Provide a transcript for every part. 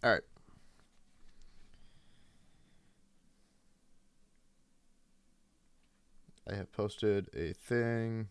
All right. I have posted a thing.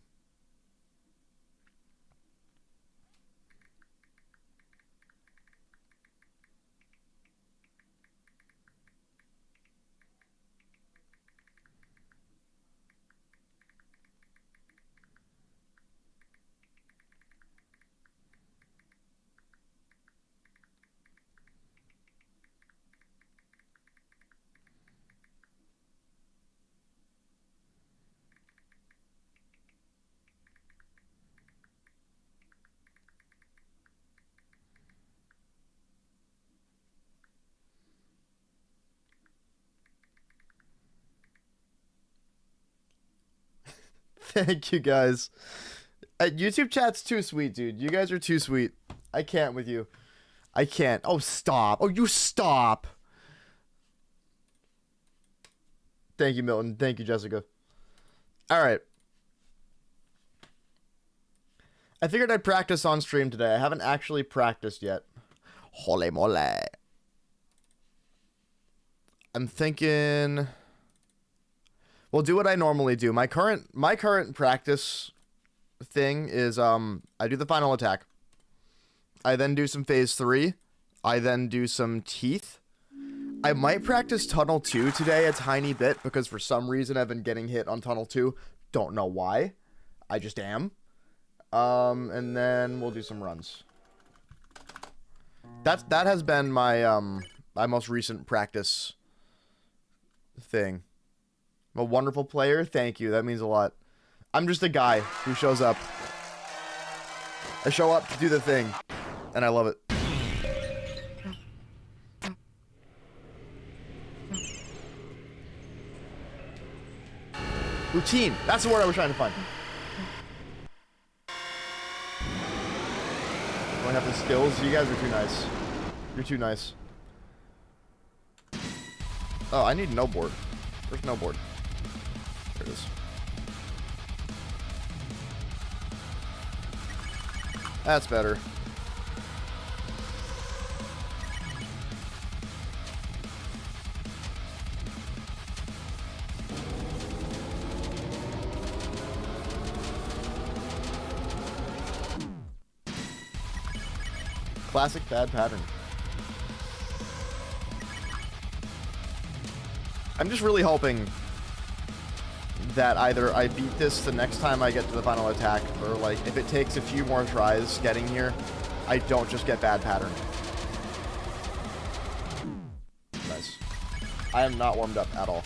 Thank you guys. YouTube chat's too sweet, dude. You guys are too sweet. I can't with you. I can't. Oh, stop. Oh, you stop. Thank you, Milton. Thank you, Jessica. All right. I figured I'd practice on stream today. I haven't actually practiced yet. Holy moly. I'm thinking we'll do what I normally do. My current practice thing is I do the final attack. I then do some phase 3. I then do some teeth. I might practice tunnel 2 today a tiny bit because for some reason I've been getting hit on tunnel 2. Don't know why. I just am. And then we'll do some runs. That has been my my most recent practice thing. I'm a wonderful player. Thank you. That means a lot. I'm just a guy who shows up. I show up to do the thing, and I love it. Routine. That's the word I was trying to find. Don't have the skills. You guys are too nice. You're too nice. Oh, I need no board. Where's no board? There it is. That's better. Classic bad pattern. I'm just really hoping that either I beat this the next time I get to the final attack, or like if it takes a few more tries getting here, I don't just get bad pattern. Nice. I am not warmed up at all.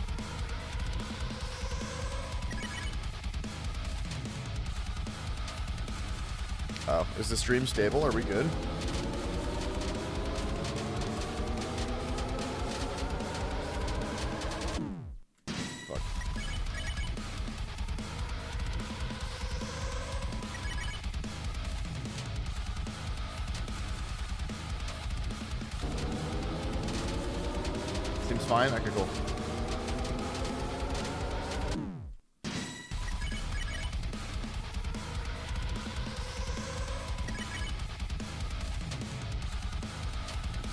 Oh, is the stream stable? Are we good? Fine, okay, cool.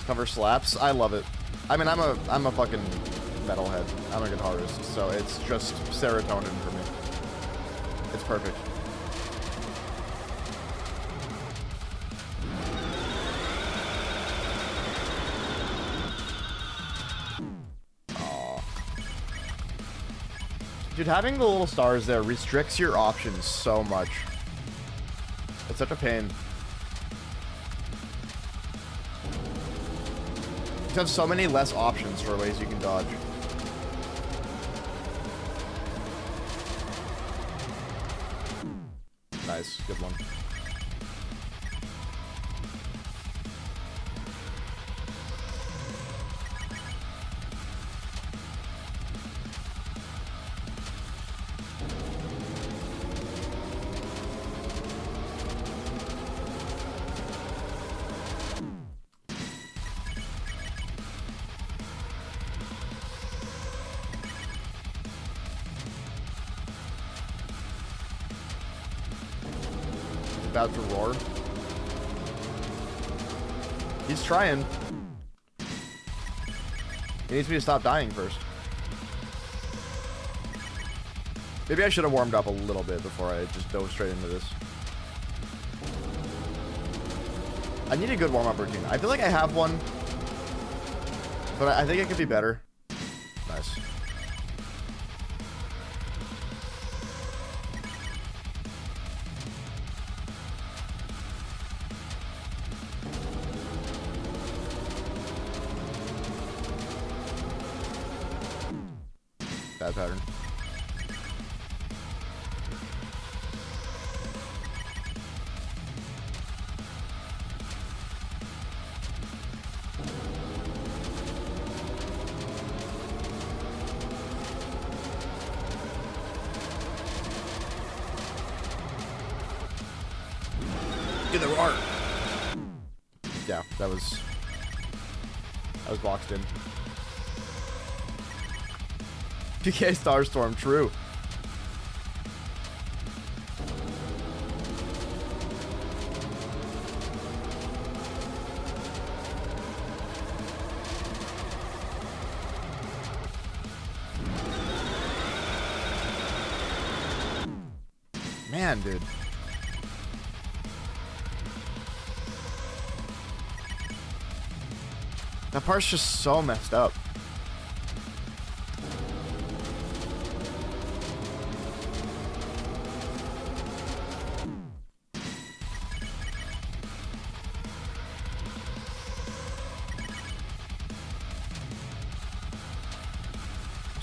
Cover slaps. I love it. I mean, I'm a fucking metalhead. I'm a guitarist, so it's just serotonin for me. It's perfect. Dude, having the little stars there restricts your options so much. It's such a pain. You have so many less options for ways you can dodge. Nice, good one. About to roar. He's trying. He needs me to stop dying first. Maybe I should have warmed up a little bit before I just dove straight into this. I need a good warm-up routine. I feel like I have one, but I think it could be better. Nice. Bad pattern. Get the roar. Yeah, that was boxed in. PK Starstorm, true. Man, dude. That part's just so messed up.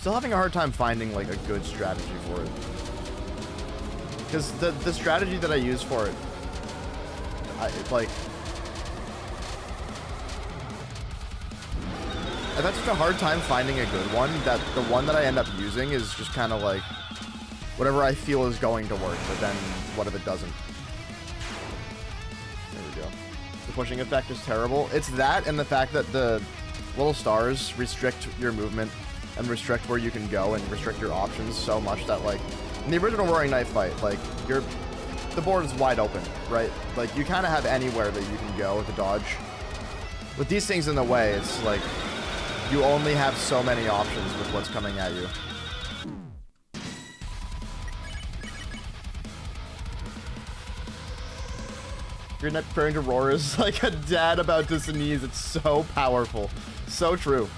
Still having a hard time finding like a good strategy for it. Because the strategy that I use for it, I've had such a hard time finding a good one that the one that I end up using is just kind of like whatever I feel is going to work, but then what if it doesn't? There we go. The pushing effect is terrible. It's that and the fact that the little stars restrict your movement and restrict where you can go and restrict your options so much that, like, in the original Roaring Knife fight, like, the board is wide open, right? Like, you kind of have anywhere that you can go with a dodge. With these things in the way, it's like you only have so many options with what's coming at you. Your net preparing to roar is like a dad about to sneeze. It's so powerful. So true.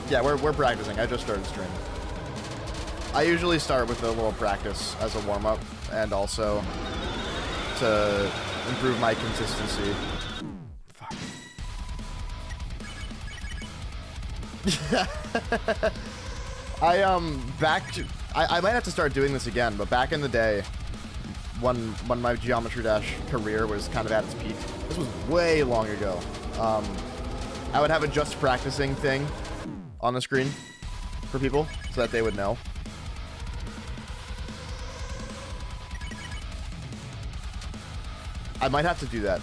Yeah, we're practicing. I just started streaming. I usually start with a little practice as a warm-up and also to improve my consistency. Fuck. I might have to start doing this again, but back in the day when my Geometry Dash career was kind of at its peak, this was way long ago. I would have a just practicing thing on the screen for people so that they would know. I might have to do that.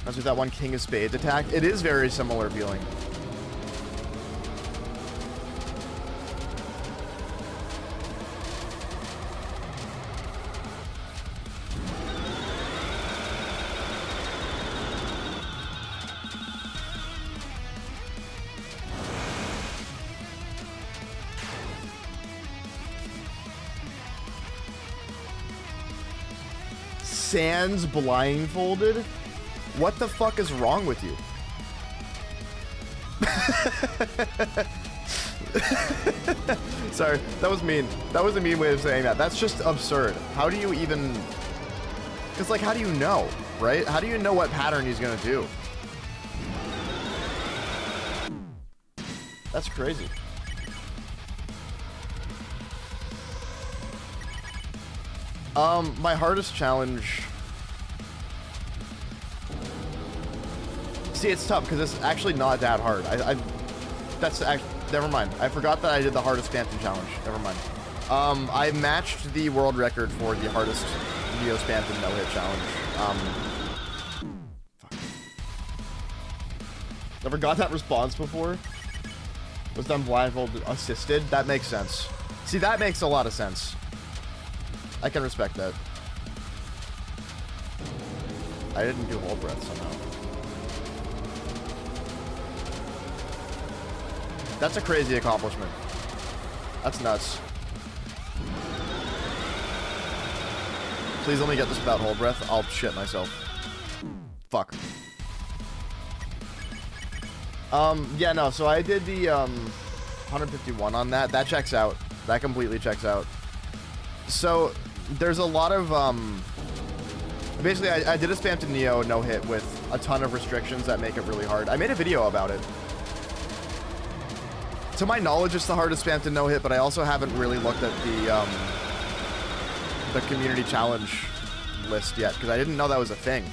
As with that one King of Spades attack, it is very similar feeling. Sans blindfolded? What the fuck is wrong with you? Sorry, that was mean. That was a mean way of saying that. That's just absurd. How do you even... Because, like, how do you know, right? How do you know what pattern he's gonna do? That's crazy. My hardest challenge... See, it's tough because it's actually not that hard. That's actually... Never mind. I forgot that I did the hardest Spamton challenge. Never mind. I matched the world record for the hardest Neo Spamton no-hit challenge. Fuck. Never got that response before. Was done blindfolded assisted. That makes sense. See, that makes a lot of sense. I can respect that. I didn't do hold breath somehow. That's a crazy accomplishment. That's nuts. Please let me get this without hold breath. I'll shit myself. Fuck. Yeah, no, so I did the, 151 on that. That checks out. That completely checks out. So, there's a lot of, basically, I did a spam to Neo no-hit with a ton of restrictions that make it really hard. I made a video about it. To my knowledge, it's the hardest spam to no-hit, but I also haven't really looked at the community challenge list yet, because I didn't know that was a thing.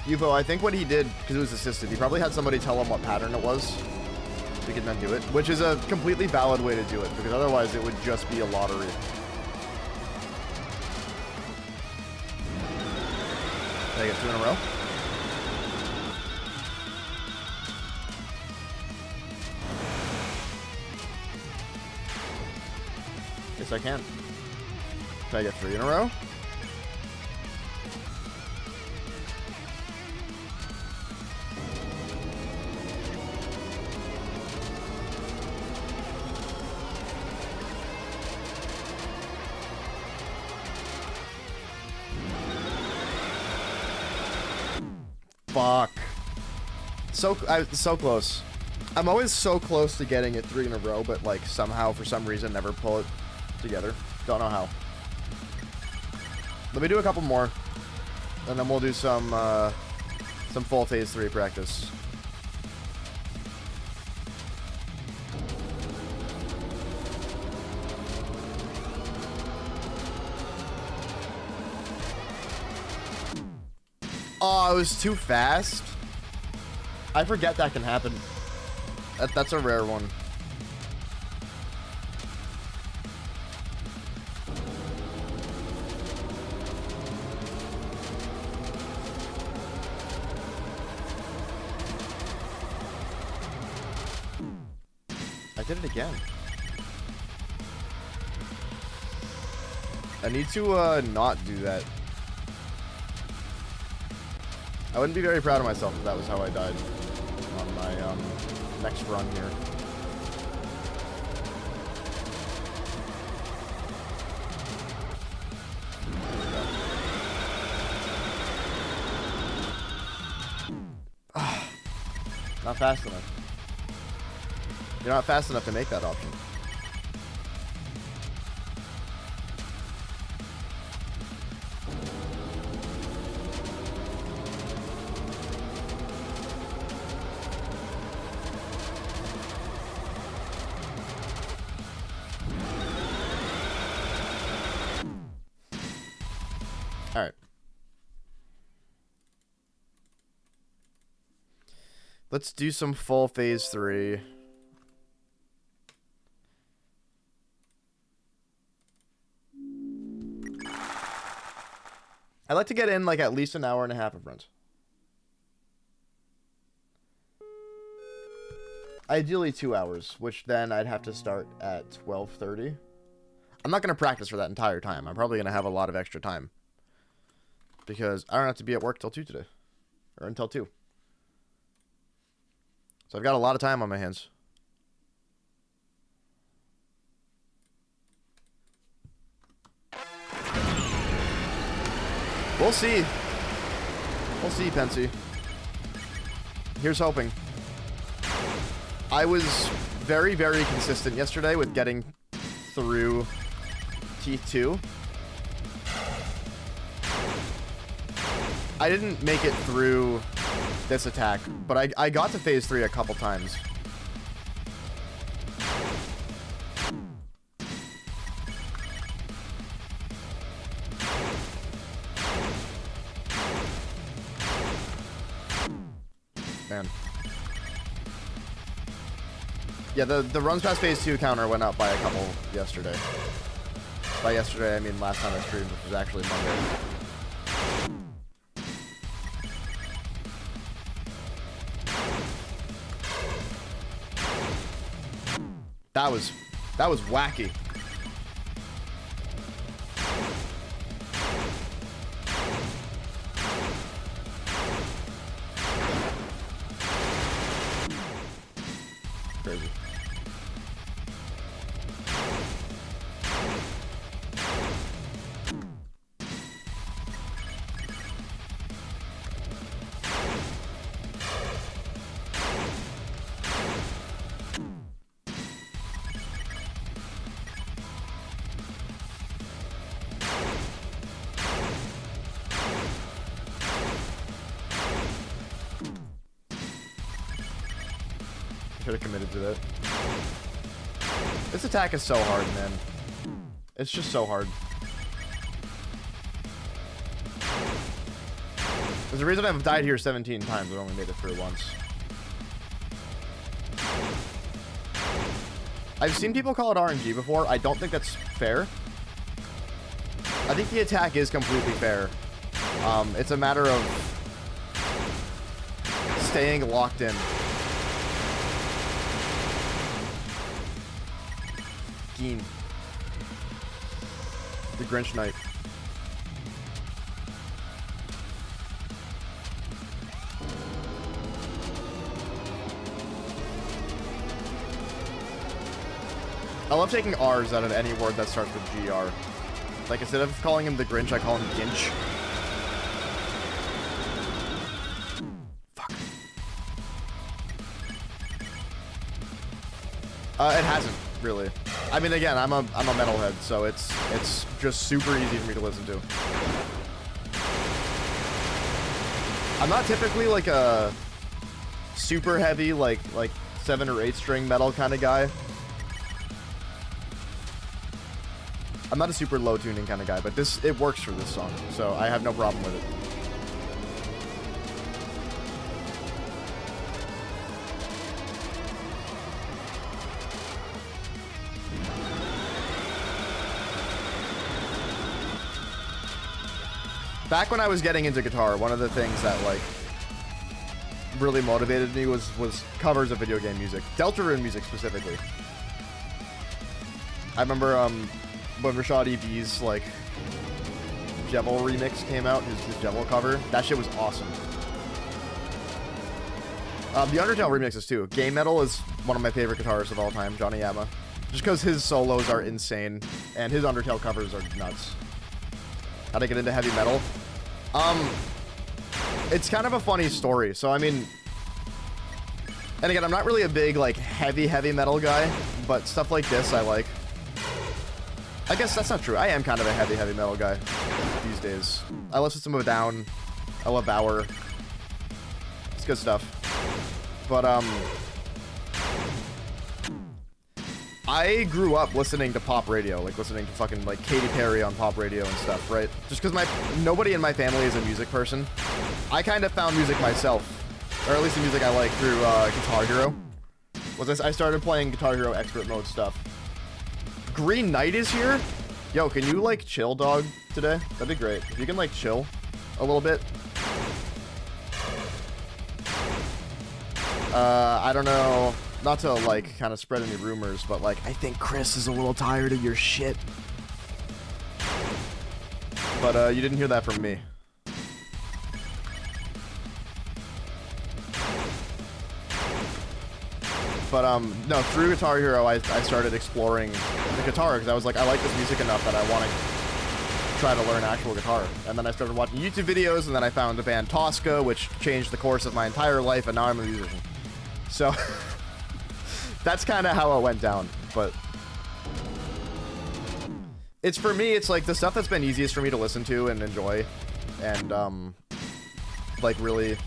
UFO, I think what he did, because it was assisted, he probably had somebody tell him what pattern it was, so he could then do it, which is a completely valid way to do it, because otherwise it would just be a lottery. Did I get 2 in a row? Yes, I can. Did I get 3 in a row? Fuck. So close. I'm always so close to getting it 3 in a row, but like somehow, for some reason, never pull it together. Don't know how. Let me do a couple more, and then we'll do some full phase 3 practice. Oh, I was too fast. I forget that can happen. That's a rare one. I did it again. I need to not do that. I wouldn't be very proud of myself if that was how I died on my next run here. Not fast enough. You're not fast enough to make that option. Alright. Let's do some full phase 3. I'd like to get in like at least an hour and a half of runs. Ideally 2 hours, which then I'd have to start at 12:30. I'm not going to practice for that entire time. I'm probably going to have a lot of extra time. Because I don't have to be at work till 2 today. Or until 2. So I've got a lot of time on my hands. We'll see. We'll see, Pensy. Here's hoping. I was very, very consistent yesterday with getting through Teeth 2. I didn't make it through this attack, but I got to phase 3 a couple times. Man. Yeah, the runs past phase 2 counter went up by a couple yesterday. By yesterday, I mean last time I streamed, which was actually Monday. That was wacky. Crazy. Should have committed to that. This attack is so hard, man. It's just so hard. There's a reason I've died here 17 times. I've only made it through once. I've seen people call it RNG before. I don't think that's fair. I think the attack is completely fair. It's a matter of staying locked in. Geen. The Grinch Knight. I love taking R's out of any word that starts with GR. Like, instead of calling him the Grinch, I call him Ginch. Fuck. It hasn't, really. I mean, again, I'm a metalhead, so it's just super easy for me to listen to. I'm not typically like a super heavy, like 7 or 8 string metal kind of guy. I'm not a super low tuning kind of guy, but it works for this song, so I have no problem with it. Back when I was getting into guitar, one of the things that like really motivated me was covers of video game music, Deltarune music specifically. I remember when Rashad EV's like Jevil remix came out, his Jevil cover, that shit was awesome. The Undertale remixes too. Game Metal is one of my favorite guitarists of all time, Johnny Yama, just because his solos are insane and his Undertale covers are nuts. How to get into heavy metal? It's kind of a funny story. So I mean, and again, I'm not really a big like heavy metal guy, but stuff like this I like. I guess that's not true. I am kind of a heavy metal guy these days. I love System of a Down. I love Bauer. It's good stuff. But I grew up listening to pop radio, like listening to fucking like Katy Perry on pop radio and stuff, right? Just because nobody in my family is a music person. I kind of found music myself, or at least the music I like through Guitar Hero. I started playing Guitar Hero Expert Mode stuff. Green Knight is here? Yo, can you like chill, dog, today? That'd be great. If you can like chill a little bit. I don't know. Not to, like, kind of spread any rumors, but, like, I think Chris is a little tired of your shit. But, you didn't hear that from me. But, no, through Guitar Hero, I started exploring the guitar, because I was like, I like this music enough that I want to try to learn actual guitar. And then I started watching YouTube videos, and then I found the band Tosca, which changed the course of my entire life, and now I'm a musician. So... that's kind of how it went down, but it's for me, it's like the stuff that's been easiest for me to listen to and enjoy and like really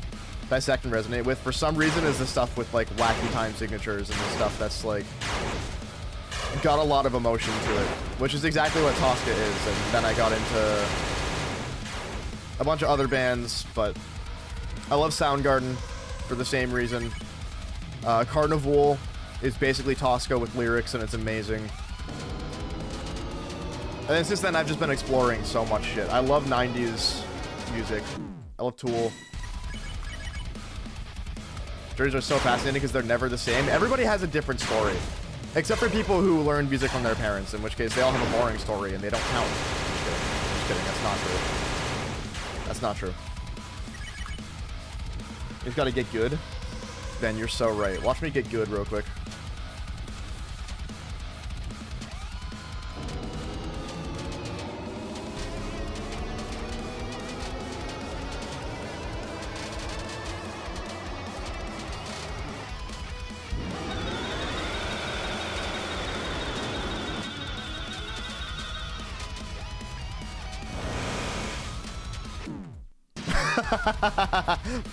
dissect and resonate with for some reason is the stuff with like wacky time signatures and the stuff that's like got a lot of emotion to it, which is exactly what Tosca is. And then I got into a bunch of other bands, but I love Soundgarden for the same reason. Carnival is basically Tosca with lyrics, and it's amazing. And then since then, I've just been exploring so much shit. I love 90s music. I love Tool. Stories are so fascinating because they're never the same. Everybody has a different story. Except for people who learn music from their parents, in which case they all have a boring story and they don't count. I'm just kidding. That's not true. That's not true. You've got to get good. Ben, you're so right. Watch me get good real quick.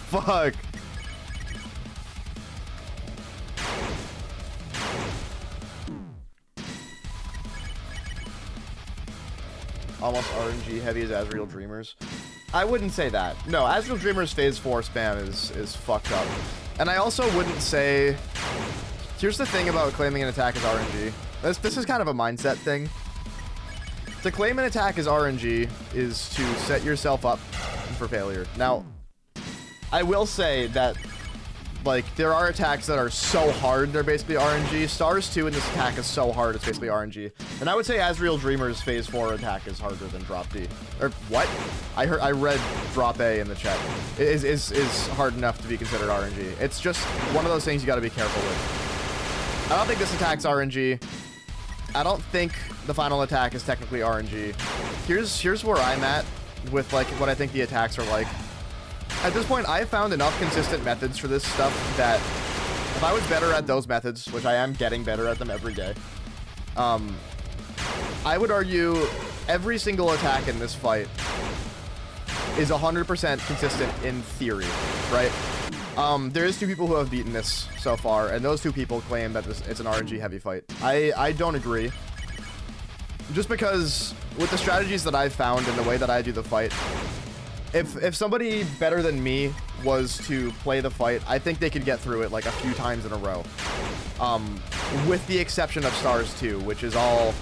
Fuck. Almost RNG heavy as Azrael Dreamers. I wouldn't say that. No, Azrael Dreamers phase 4 spam is fucked up. And I also wouldn't say... Here's the thing about claiming an attack as RNG. This is kind of a mindset thing. To claim an attack as RNG is to set yourself up for failure. Now, I will say that, like, there are attacks that are so hard they're basically RNG. Stars 2 in this attack is so hard it's basically RNG. And I would say Azrael Dreamer's phase 4 attack is harder than Drop D. Or what? I read Drop A in the chat. It is hard enough to be considered RNG. It's just one of those things you gotta be careful with. I don't think this attack's RNG. I don't think the final attack is technically RNG. Here's where I'm at with, like, what I think the attacks are like. At this point, I've found enough consistent methods for this stuff that if I was better at those methods, which I am getting better at them every day, I would argue every single attack in this fight is 100% consistent in theory, right? There is 2 people who have beaten this so far, and those 2 people claim that it's an RNG heavy fight. I don't agree. Just because with the strategies that I've found and the way that I do the fight, if somebody better than me was to play the fight, I think they could get through it like a few times in a row. With the exception of Stars 2, which is all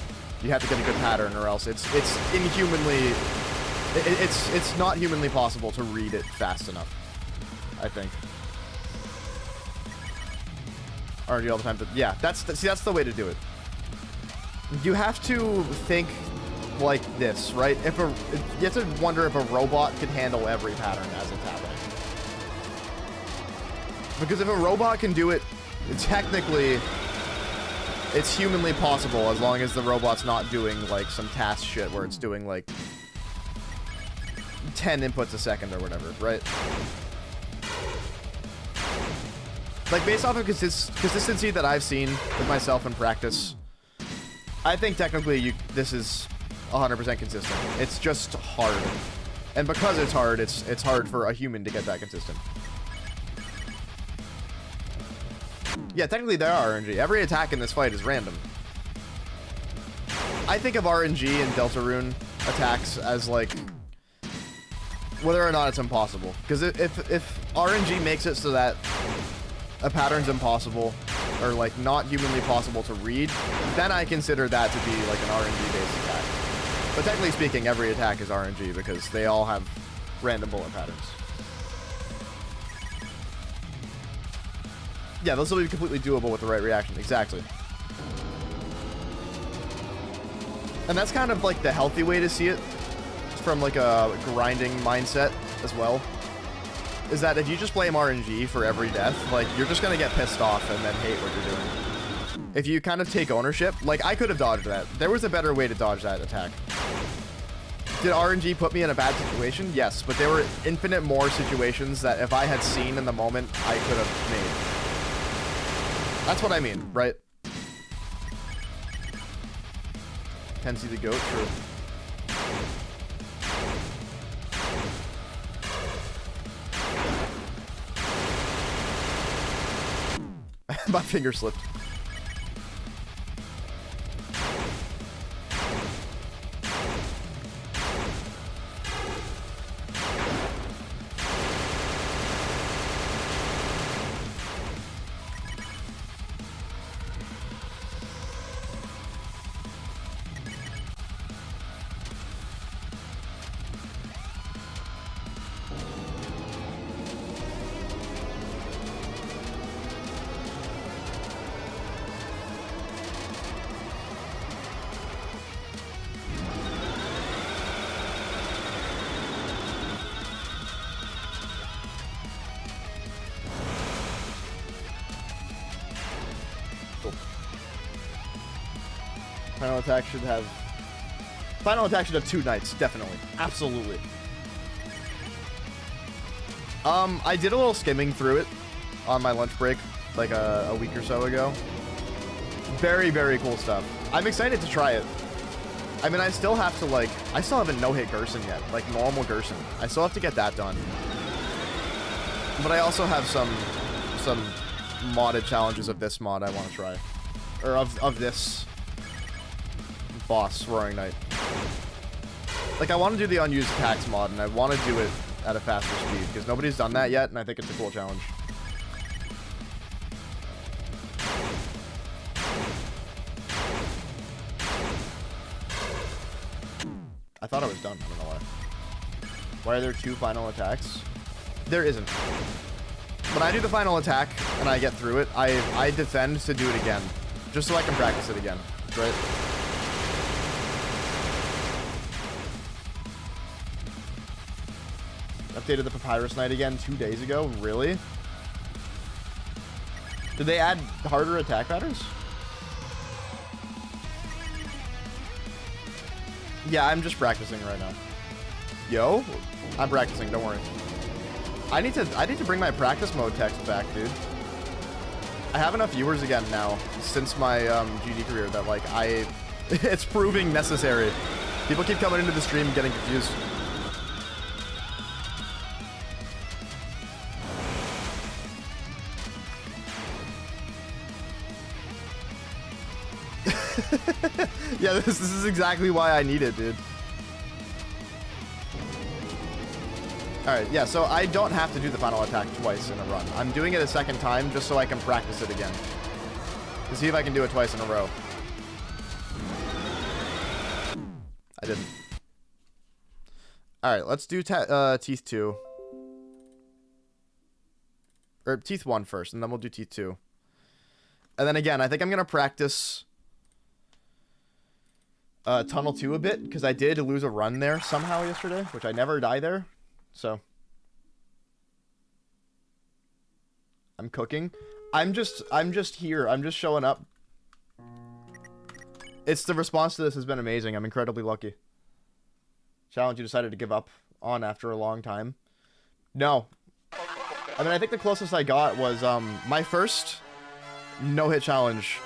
you have to get a good pattern or else it's inhumanly it's not humanly possible to read it fast enough, I think. RNG all the time, but yeah, that's the way to do it. You have to think like this, right? You have to wonder if a robot could handle every pattern as it's happening. Because if a robot can do it, technically, it's humanly possible as long as the robot's not doing, like, some task shit where it's doing, like, 10 inputs a second or whatever, right? Like, based off of consistency that I've seen with myself in practice, I think technically this is 100% consistent. It's just hard. And because it's hard, it's hard for a human to get that consistent. Yeah, technically they are RNG. Every attack in this fight is random. I think of RNG and Deltarune attacks as, like, whether or not it's impossible. Because if RNG makes it so that a pattern's impossible, or, like, not humanly possible to read, then I consider that to be, like, an RNG-based attack. But technically speaking, every attack is RNG because they all have random bullet patterns. Yeah, those will be completely doable with the right reaction. Exactly. And that's kind of, like, the healthy way to see it, from, like, a grinding mindset as well. Is that if you just blame RNG for every death, like, you're just gonna get pissed off and then hate what you're doing. If you kind of take ownership, like, I could have dodged that. There was a better way to dodge that attack. Did RNG put me in a bad situation? Yes, but there were infinite more situations that if I had seen in the moment, I could have made. That's what I mean, right? Kenzie the goat, true. My finger slipped. Final attack should have... Final attack should have 2 knights, definitely. Absolutely. I did a little skimming through it on my lunch break, like a week or so ago. Very, very cool stuff. I'm excited to try it. I mean, I still have to, like... I still haven't no-hit Gerson yet, like normal Gerson. I still have to get that done. But I also have some modded challenges of this mod I want to try. Or of this boss, Roaring Knight. Like, I want to do the unused attacks mod, and I want to do it at a faster speed, because nobody's done that yet, and I think it's a cool challenge. I thought I was done. I don't know why. Why are there 2 final attacks? There isn't. When I do the final attack and I get through it, I defend to do it again. Just so I can practice it again. Right? Updated the Papyrus Knight again 2 days ago? Really? Did they add harder attack patterns? Yeah, I'm just practicing right now. Yo? I'm practicing, don't worry. I need to bring my practice mode text back, dude. I have enough viewers again now since my GD career that, like, it's proving necessary. People keep coming into the stream getting confused. Yeah, this is exactly why I need it, dude. Alright, yeah, so I don't have to do the final attack twice in a run. I'm doing it a second time just so I can practice it again. To see if I can do it twice in a row. I didn't. Alright, let's do Teeth 2. Or Teeth 1 first, and then we'll do Teeth 2. And then again, I think I'm going to practice Tunnel 2 a bit, because I did lose a run there somehow yesterday, which I never die there. So I'm cooking. I'm just here. I'm just showing up. It's the response to this has been amazing. I'm incredibly lucky. Challenge you decided to give up on after a long time. No. I mean, I think the closest I got was my first no-hit challenge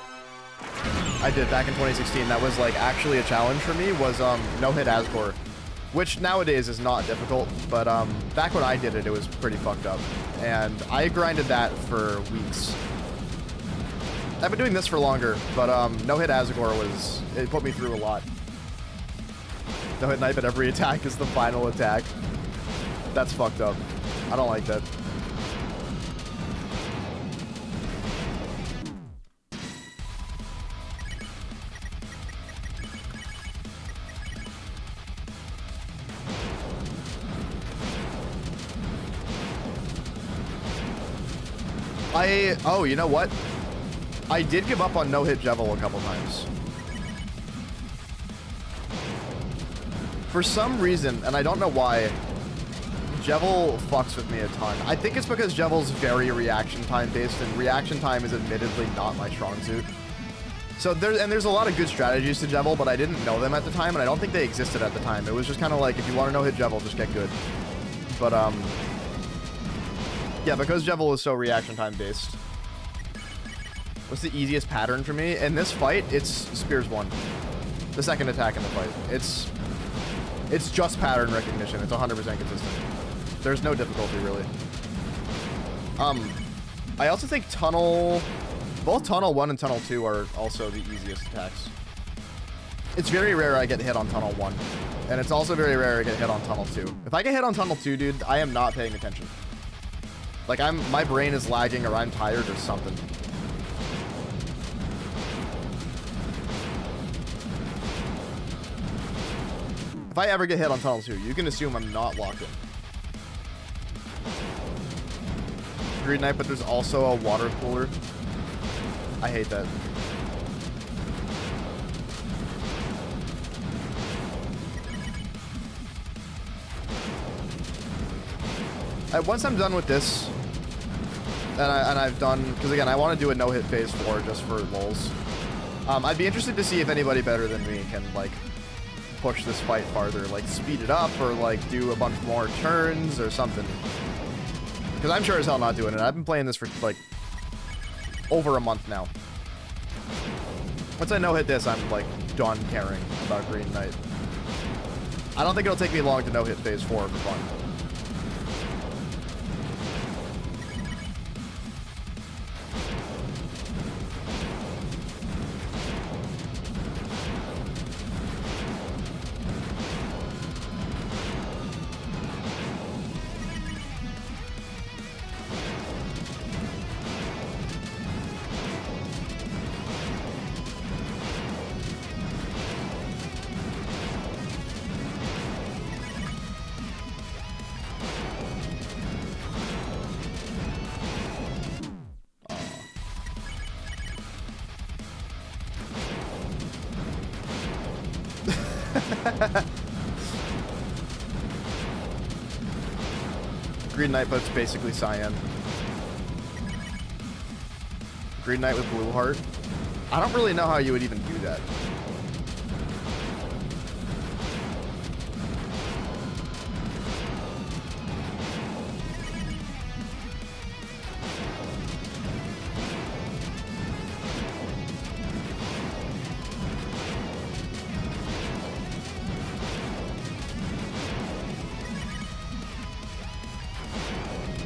I did back in 2016. That was like actually a challenge for me was no-hit Asgore. Which nowadays is not difficult, but back when I did it, it was pretty fucked up. And I grinded that for weeks. I've been doing this for longer, but no-hit Asgore it put me through a lot. No-hit knife at every attack is the final attack. That's fucked up. I don't like that. Oh, you know what? I did give up on no-hit Jevil a couple times. For some reason, and I don't know why, Jevil fucks with me a ton. I think it's because Jevil's very reaction time based, and reaction time is admittedly not my strong suit. So there's a lot of good strategies to Jevil, but I didn't know them at the time, and I don't think they existed at the time. It was just kind of like, if you want to no-hit Jevil, just get good. But yeah, because Jevil is so reaction time based. What's the easiest pattern for me? In this fight, it's Spears 1. The second attack in the fight. It's just pattern recognition. It's 100% consistent. There's no difficulty, really. I also think both Tunnel 1 and Tunnel 2 are also the easiest attacks. It's very rare I get hit on Tunnel 1. And it's also very rare I get hit on Tunnel 2. If I get hit on Tunnel 2, dude, I am not paying attention. Like, my brain is lagging or I'm tired or something. If I ever get hit on Tunnel 2, you can assume I'm not locked in. Green Knight, but there's also a water cooler. I hate that. Once I'm done with this, and I've done, because again, I want to do a no-hit phase 4 just for lulz. I'd be interested to see if anybody better than me can, like, push this fight farther. Like, speed it up or, like, do a bunch more turns or something. Because I'm sure as hell not doing it. I've been playing this for, like, over a month now. Once I no-hit this, I'm, like, done caring about Green Knight. I don't think it'll take me long to no-hit Phase 4 for fun. Green Knight, but it's basically Cyan. Green Knight with Blue Heart. I don't really know how you would even do that.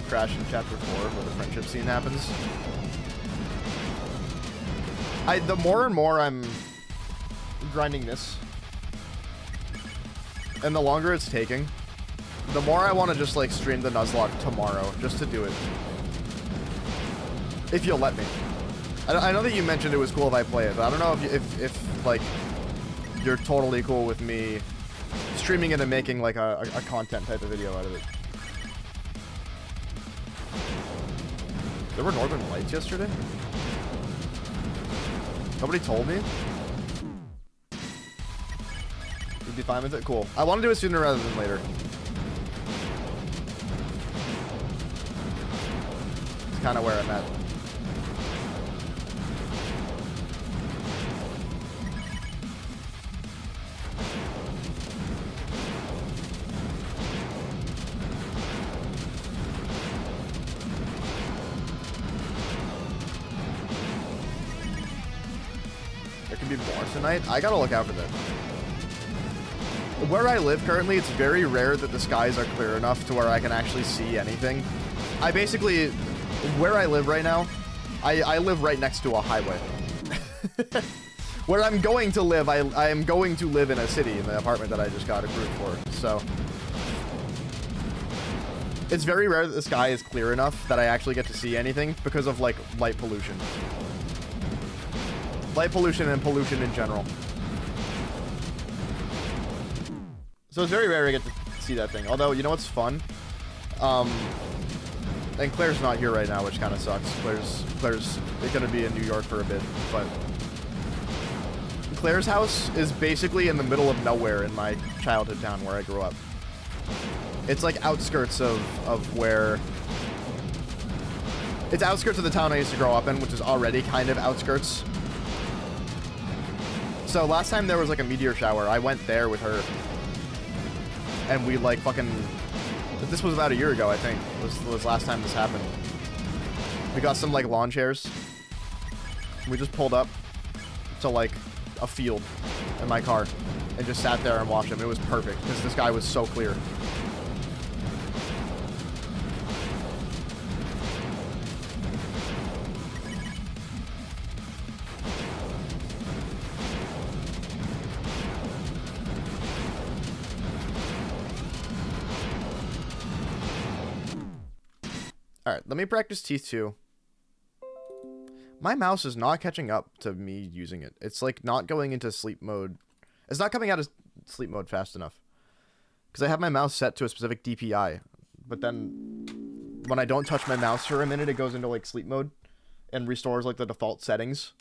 Crash in Chapter 4 where the friendship scene happens. The more and more I'm grinding this, and the longer it's taking, the more I want to just, like, stream the Nuzlocke tomorrow, just to do it. If you'll let me. I know that you mentioned it was cool if I play it, but I don't know if like, you're totally cool with me streaming it and making, like, a content type of video out of it. There were Northern Lights yesterday? Nobody told me? You'd be fine with it? Cool. I want to do it sooner rather than later. It's kind of where I'm at. More tonight. I gotta look out for that. Where I live currently, it's very rare that the skies are clear enough to where I can actually see anything. I basically, where I live right now, I live right next to a highway. Where I'm going to live, I am going to live in a city in the apartment that I just got approved for. So it's very rare that the sky is clear enough that I actually get to see anything because of, like, light pollution. Light pollution and pollution in general. So it's very rare I get to see that thing. Although, you know what's fun? And Claire's not here right now, which kind of sucks. Claire's gonna be in New York for a bit, but Claire's house is basically in the middle of nowhere in my childhood town where I grew up. It's like outskirts of where... It's outskirts of the town I used to grow up in, which is already kind of outskirts. So last time there was, like, a meteor shower, I went there with her. And we, like, fucking... This was about a year ago, I think. Was last time this happened. We got some, like, lawn chairs. We just pulled up to, like, a field in my car. And just sat there and watched them. It was perfect, because the sky was so clear. Alright, let me practice Teeth 2. My mouse is not catching up to me using it. It's, like, not going into sleep mode. It's not coming out of sleep mode fast enough. Because I have my mouse set to a specific DPI. But then, when I don't touch my mouse for a minute, it goes into, like, sleep mode. And restores, like, the default settings.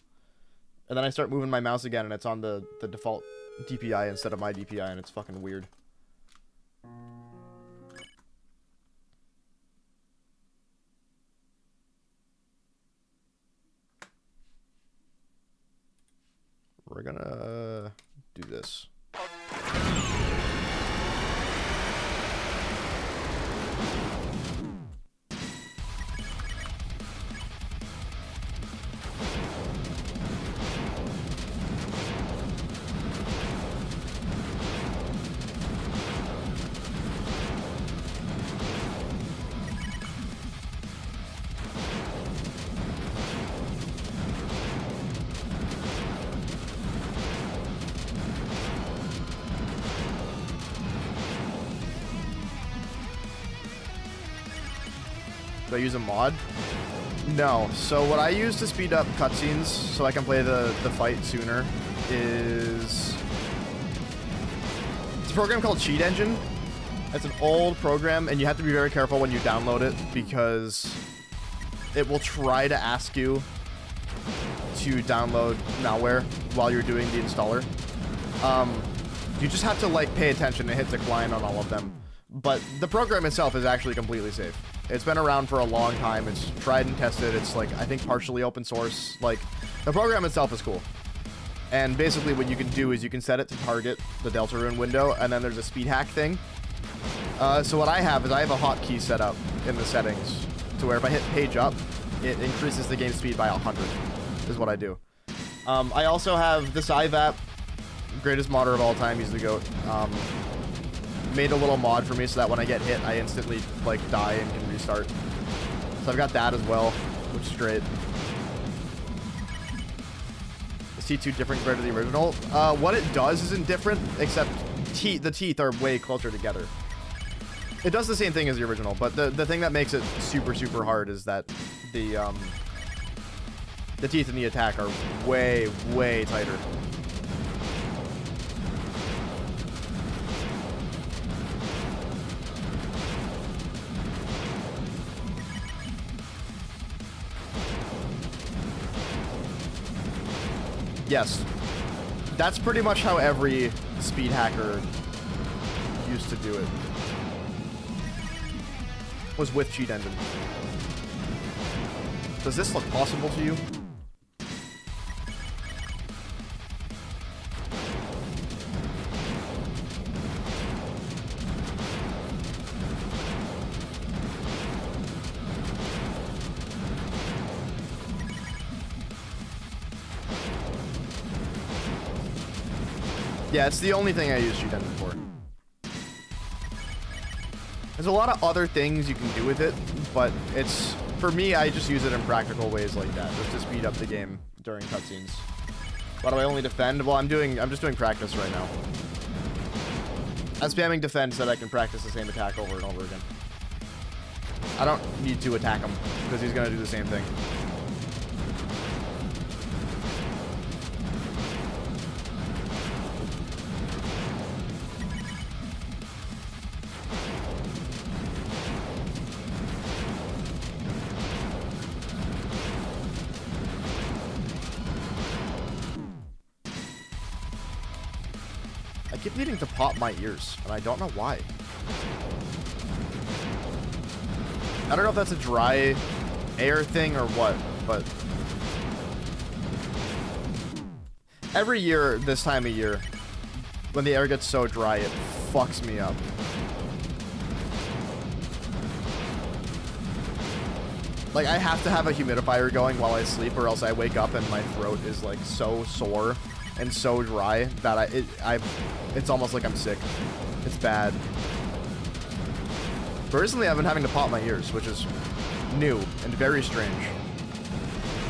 And then I start moving my mouse again, and it's on the default DPI instead of my DPI, and it's fucking weird. we're gonna do this. Do I use a mod? No. So what I use to speed up cutscenes so I can play the fight sooner is... It's a program called Cheat Engine. It's an old program, and you have to be very careful when you download it because it will try to ask you to download malware while you're doing the installer. You just have to, like, pay attention and hit decline on all of them. But the program itself is actually completely safe. It's been around for a long time. It's tried and tested. It's, like, I think partially open source. Like, the program itself is cool. And basically what you can do is you can set it to target the Deltarune window, and then there's a speed hack thing. So what I have is I have a hotkey set up in the settings to where if I hit page up, it increases the game speed by 100, is what I do. I also have this IVAP, greatest modder of all time, he's the GOAT. Made a little mod for me so that when I get hit, I instantly, like, die and can restart. So I've got that as well, which is great. Is T2 different compared to the original? What it does isn't different, except the teeth are way closer together. It does the same thing as the original, but the thing that makes it super, super hard is that the teeth in the attack are way, way tighter. Yes, that's pretty much how every speed hacker used to do it. Was with Cheat Engine. Does this look possible to you? Yeah, it's the only thing I use Cheat Engine for. There's a lot of other things you can do with it, but it's, for me, I just use it in practical ways like that, just to speed up the game during cutscenes. Why do I only defend? Well, I'm just doing practice right now. I'm spamming defend so that I can practice the same attack over and over again. I don't need to attack him, because he's going to do the same thing. I keep needing to pop my ears, and I don't know why. I don't know if that's a dry air thing or what, but every year, this time of year, when the air gets so dry, it fucks me up. Like, I have to have a humidifier going while I sleep, or else I wake up and my throat is, like, so sore and so dry that it's almost like I'm sick. It's bad. But recently I've been having to pop my ears, which is new and very strange.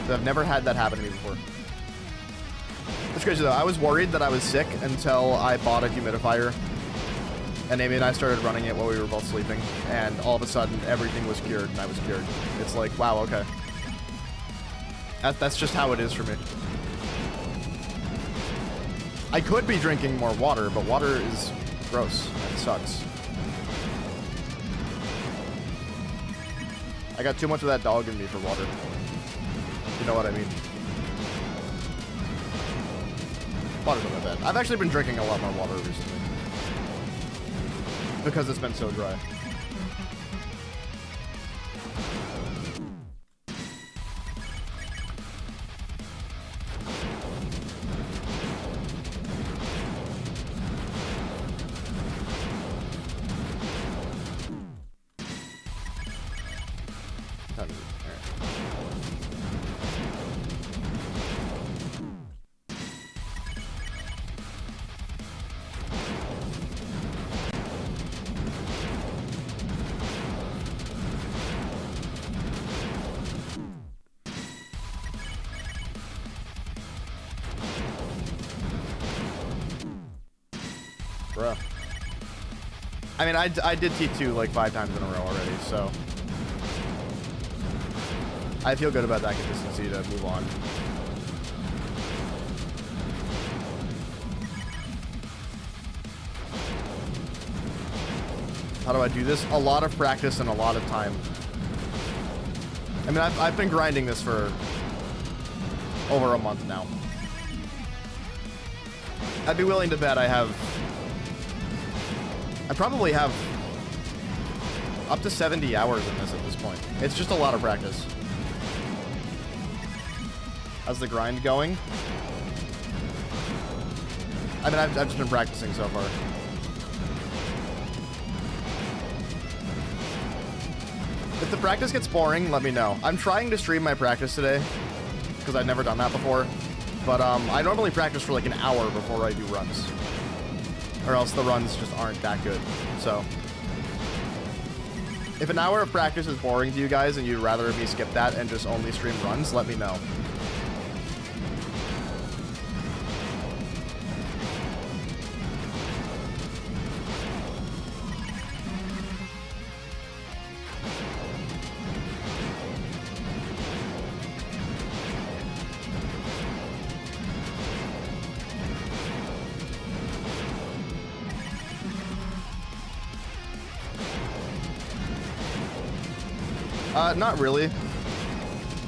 I've never had that happen to me before. It's crazy though. I was worried that I was sick until I bought a humidifier. And Amy and I started running it while we were both sleeping. And all of a sudden everything was cured and I was cured. It's like, wow, okay. That's just how it is for me. I could be drinking more water, but water is gross. It sucks. I got too much of that dog in me for water. You know what I mean? Water's not that bad. I've actually been drinking a lot more water recently. Because it's been so dry. All right. Bruh. I mean, I did T2 like 5 times in a row already, so I feel good about that consistency to move on. How do I do this? A lot of practice and a lot of time. I mean, I've been grinding this for over a month now. I'd be willing to bet I probably have up to 70 hours in this at this point. It's just a lot of practice. How's the grind going? I mean, I've just been practicing so far. If the practice gets boring, let me know. I'm trying to stream my practice today, because I've never done that before. But I normally practice for like an hour before I do runs. Or else the runs just aren't that good. So, if an hour of practice is boring to you guys and you'd rather me skip that and just only stream runs, let me know. Not really.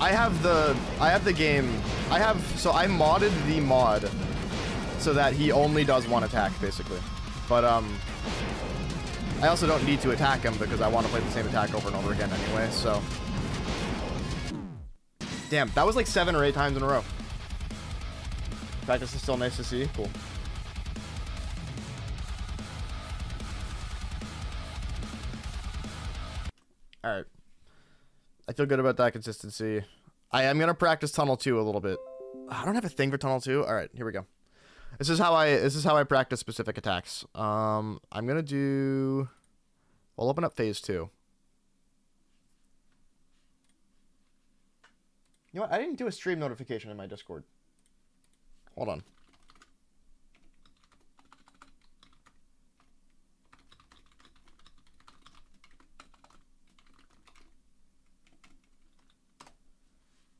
I have the game. So I modded the mod so that he only does one attack, basically. But, I also don't need to attack him because I want to play the same attack over and over again anyway, so. Damn, that was like 7 or 8 times in a row. Practice is still nice to see. Cool. Alright. I feel good about that consistency. I am going to practice Tunnel 2 a little bit. I don't have a thing for Tunnel 2. All right, here we go. This is how I practice specific attacks. I'm going to do... We'll open up Phase 2. You know what? I didn't do a stream notification in my Discord. Hold on.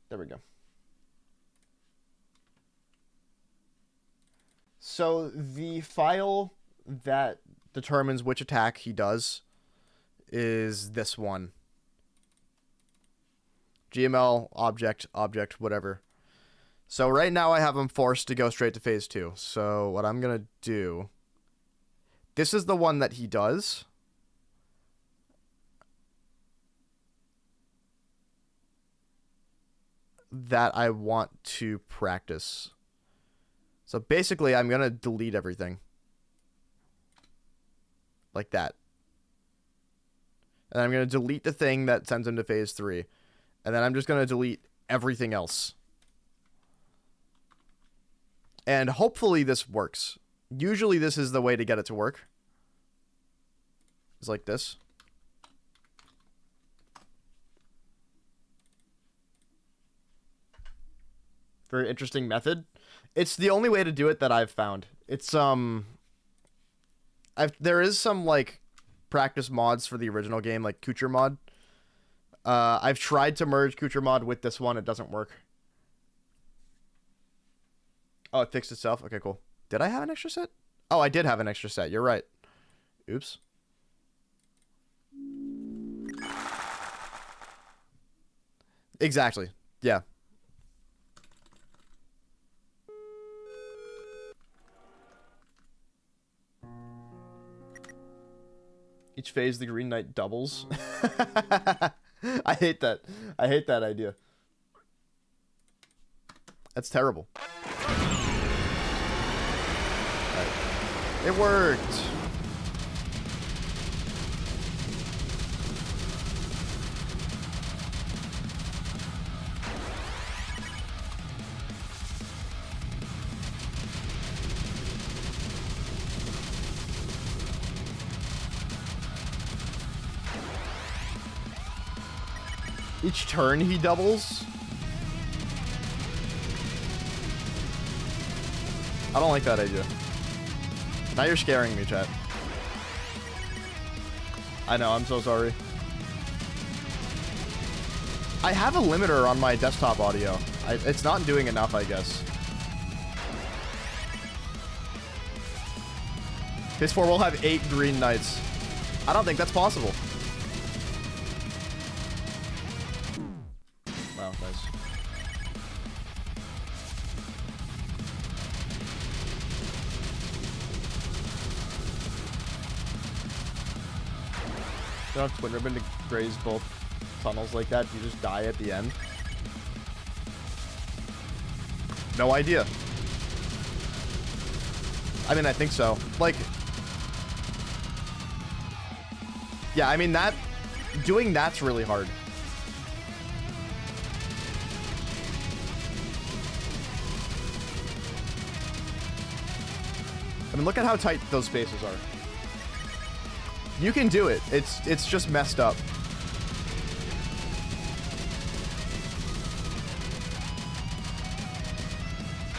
There we go. So the file that determines which attack he does is this one. GML, object, whatever. So right now I have him forced to go straight to Phase 2. So what I'm going to do... This is the one that he does. That I want to practice. So basically, I'm going to delete everything. Like that. And I'm going to delete the thing that sends him to Phase 3. And then I'm just going to delete everything else. And hopefully this works. Usually this is the way to get it to work. It's like this. Very interesting method. It's the only way to do it that I've found. It's there is some like practice mods for the original game, like Kucher mod. I've tried to merge Kucher mod with this one. It doesn't work. Oh, it fixed itself. Okay, cool. Did I have an extra set? Oh, I did have an extra set. You're right. Oops. Exactly. Yeah. Each phase, the Green Knight doubles. I hate that. I hate that idea. That's terrible. Right. It worked. Each turn he doubles? I don't like that idea. Now you're scaring me, chat. I know, I'm so sorry. I have a limiter on my desktop audio. It's not doing enough, I guess. Phase 4 will have 8 green knights. I don't think that's possible. Wow, nice. You don't have Twin Ribbon to graze both tunnels like that. You just die at the end. No idea. I mean, I think so. Like, yeah, I mean, doing that's really hard. I mean, look at how tight those spaces are. You can do it. It's just messed up.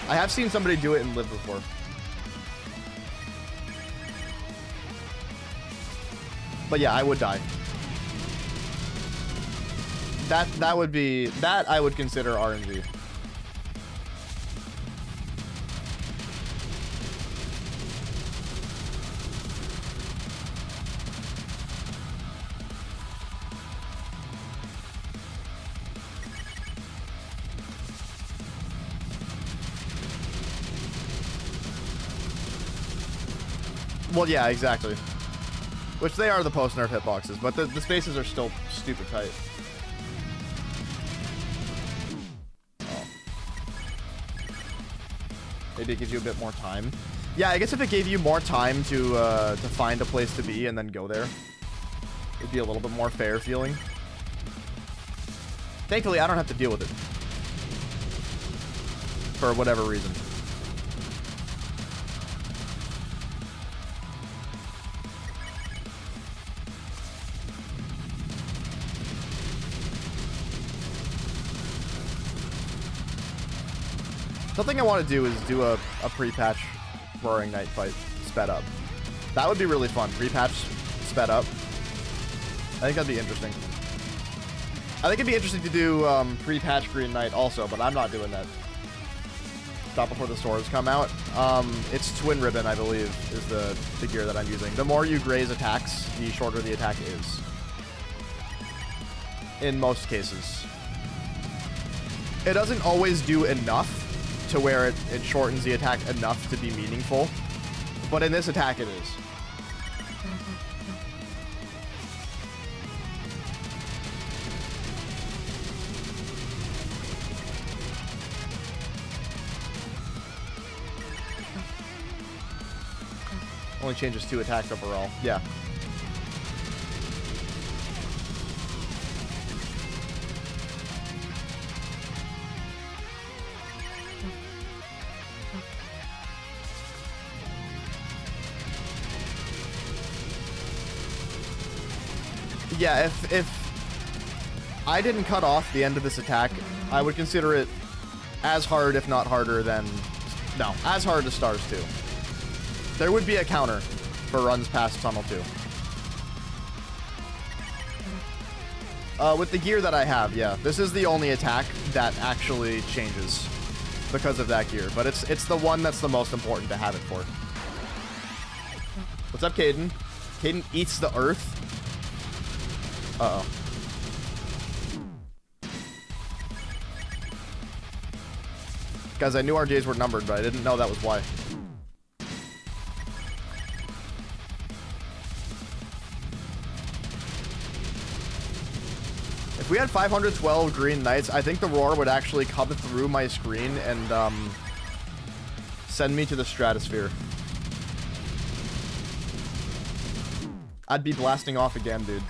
I have seen somebody do it and live before. But yeah, I would die. That would be, that I would consider RNG. Well, yeah, exactly. Which they are the post-nerf hitboxes, but the spaces are still stupid tight. Oh. Maybe it gives you a bit more time. Yeah, I guess if it gave you more time to find a place to be and then go there, it'd be a little bit more fair feeling. Thankfully, I don't have to deal with it. For whatever reason. Something I want to do is do a pre-patch Roaring Knight fight sped up. That would be really fun. Pre-patch sped up. I think that'd be interesting. I think it'd be interesting to do pre-patch Green Knight also, but I'm not doing that. Stop before the swords come out. It's Twin Ribbon, I believe, is the gear that I'm using. The more you graze attacks, the shorter the attack is. In most cases. It doesn't always do enough to where it shortens the attack enough to be meaningful. But in this attack, it is. Only changes 2 attacks overall. Yeah. Yeah, if I didn't cut off the end of this attack, I would consider it as hard, if not harder than... No, as hard as Stars 2. There would be a counter for runs past Tunnel 2. With the gear that I have, yeah. This is the only attack that actually changes because of that gear. But it's the one that's the most important to have it for. What's up, Caden? Caden eats the earth. Uh-oh. Guys, I knew our days were numbered, but I didn't know that was why. If we had 512 green knights, I think the roar would actually come through my screen and send me to the stratosphere. I'd be blasting off again, dude.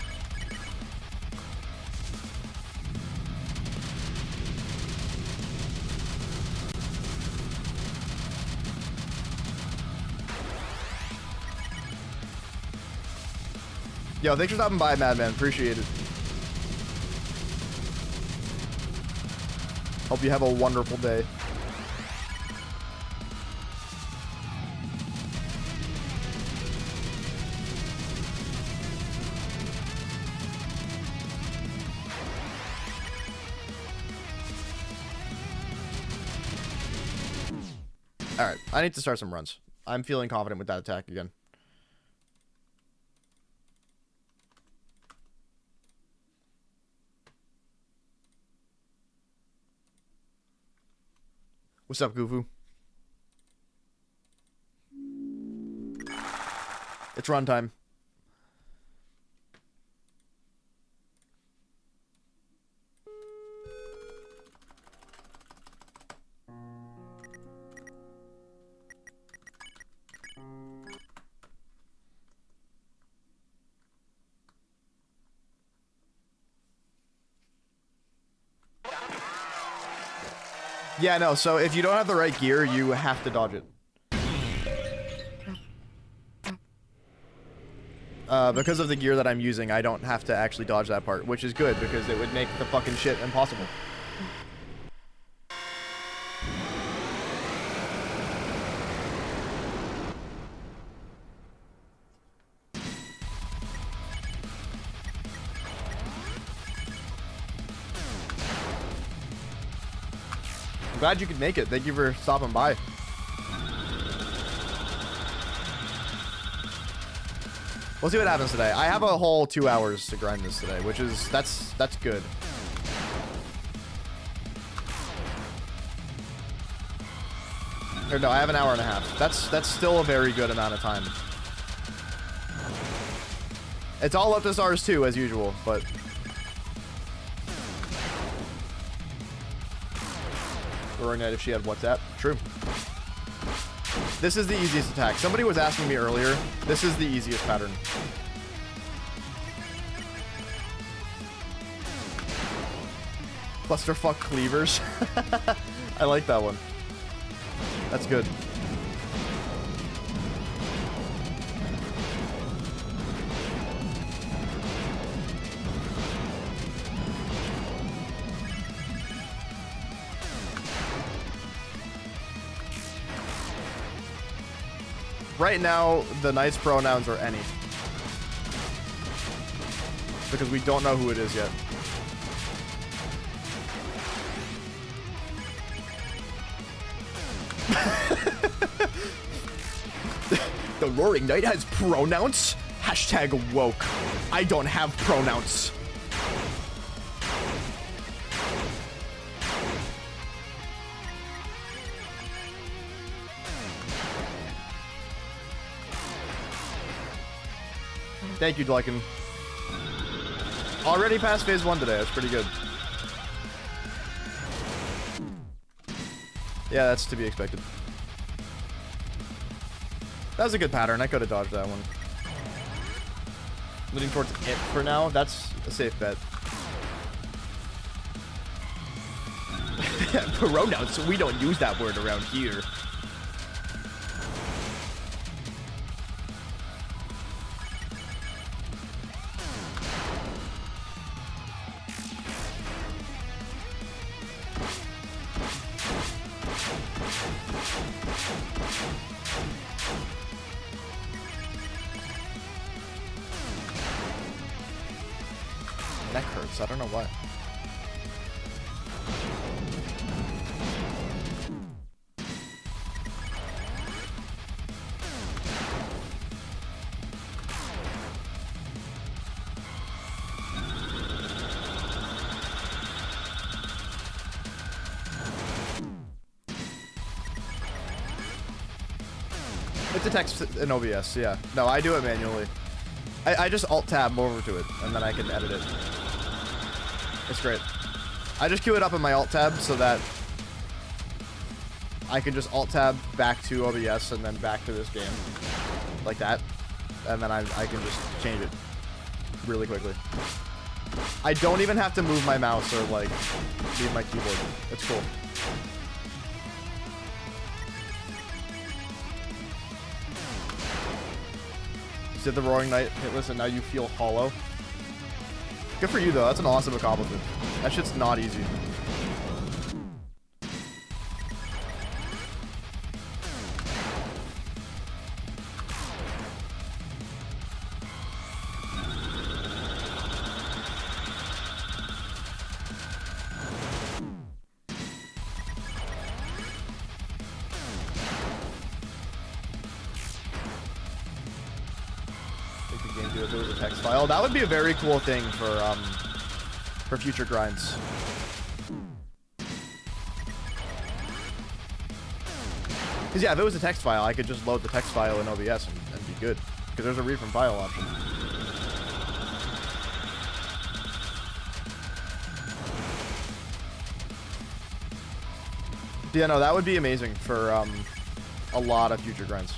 Yo, thanks for stopping by, Madman. Appreciate it. Hope you have a wonderful day. Alright, I need to start some runs. I'm feeling confident with that attack again. What's up, Goofoo? It's run time. Yeah, no, so if you don't have the right gear, you have to dodge it. Because of the gear that I'm using, I don't have to actually dodge that part, which is good, because it would make the fucking shit impossible. I'm glad you could make it. Thank you for stopping by. We'll see what happens today. I have a whole 2 hours to grind this today, which is, that's good. Or no, I have an hour and a half. That's still a very good amount of time. It's all up to stars too, as usual, but... Roaring Knight if she had WhatsApp. True. This is the easiest attack. Somebody was asking me earlier. This is the easiest pattern. Clusterfuck cleavers. I like that one. That's good. Right now, the Knight's pronouns are any. Because we don't know who it is yet. The Roaring Knight has pronouns? Hashtag woke. I don't have pronouns. Thank you, Dlykin. Already past phase 1 today. That's pretty good. Yeah, that's to be expected. That was a good pattern. I could have dodged that one. Leading towards it for now. That's a safe bet. Pronouns. We don't use that word around here. Neck hurts. I don't know why. It detects in OBS, yeah. No, I do it manually. I just alt-tab over to it, and then I can edit it. It's great. I just queue it up in my alt-tab so that I can just alt-tab back to OBS and then back to this game. Like that. And then I can just change it really quickly. I don't even have to move my mouse or, like, leave my keyboard. It's cool. Did the Roaring Knight hitless and now you feel hollow? Good for you, though. That's an awesome accomplishment. That shit's not easy. text file. That would be a very cool thing for future grinds. Because yeah, if it was a text file, I could just load the text file in OBS and be good. Because there's a read from file option. Yeah, no, that would be amazing for a lot of future grinds.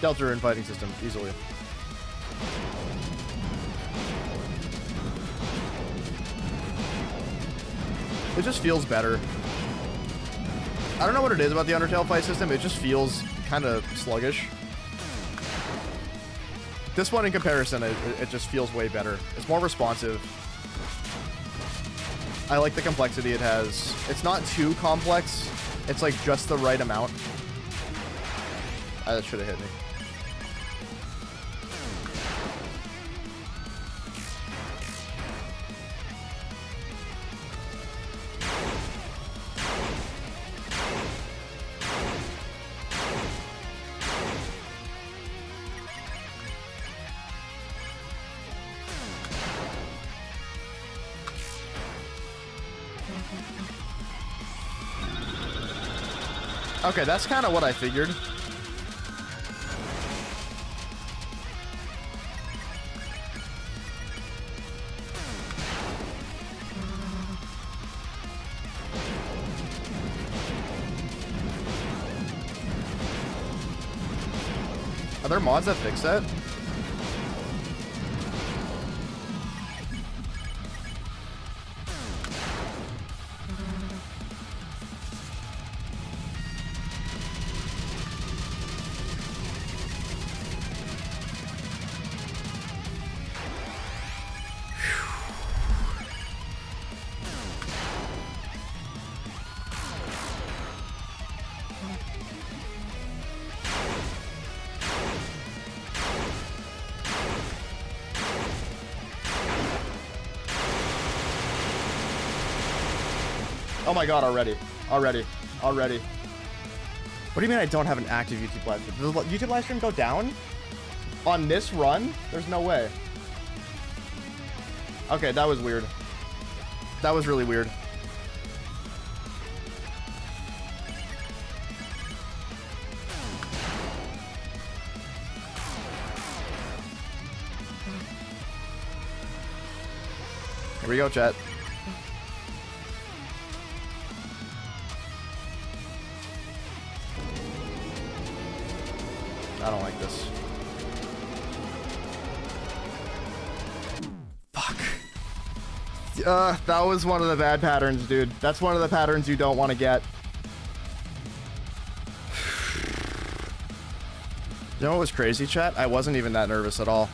Delta in fighting system, easily. It just feels better. I don't know what it is about the Undertale fight system, it just feels kind of sluggish. This one in comparison, it just feels way better. It's more responsive. I like the complexity it has. It's not too complex, it's like just the right amount. That should have hit me. Okay, that's kind of what I figured. Are there mods that fix that? Oh my god, already. What do you mean I don't have an active YouTube live stream? Does the YouTube live stream go down? On this run? There's no way. Okay, that was weird. That was really weird. Here we go, chat. I don't like this. Fuck. That was one of the bad patterns, dude. That's one of the patterns you don't want to get. You know what was crazy, chat? I wasn't even that nervous at all.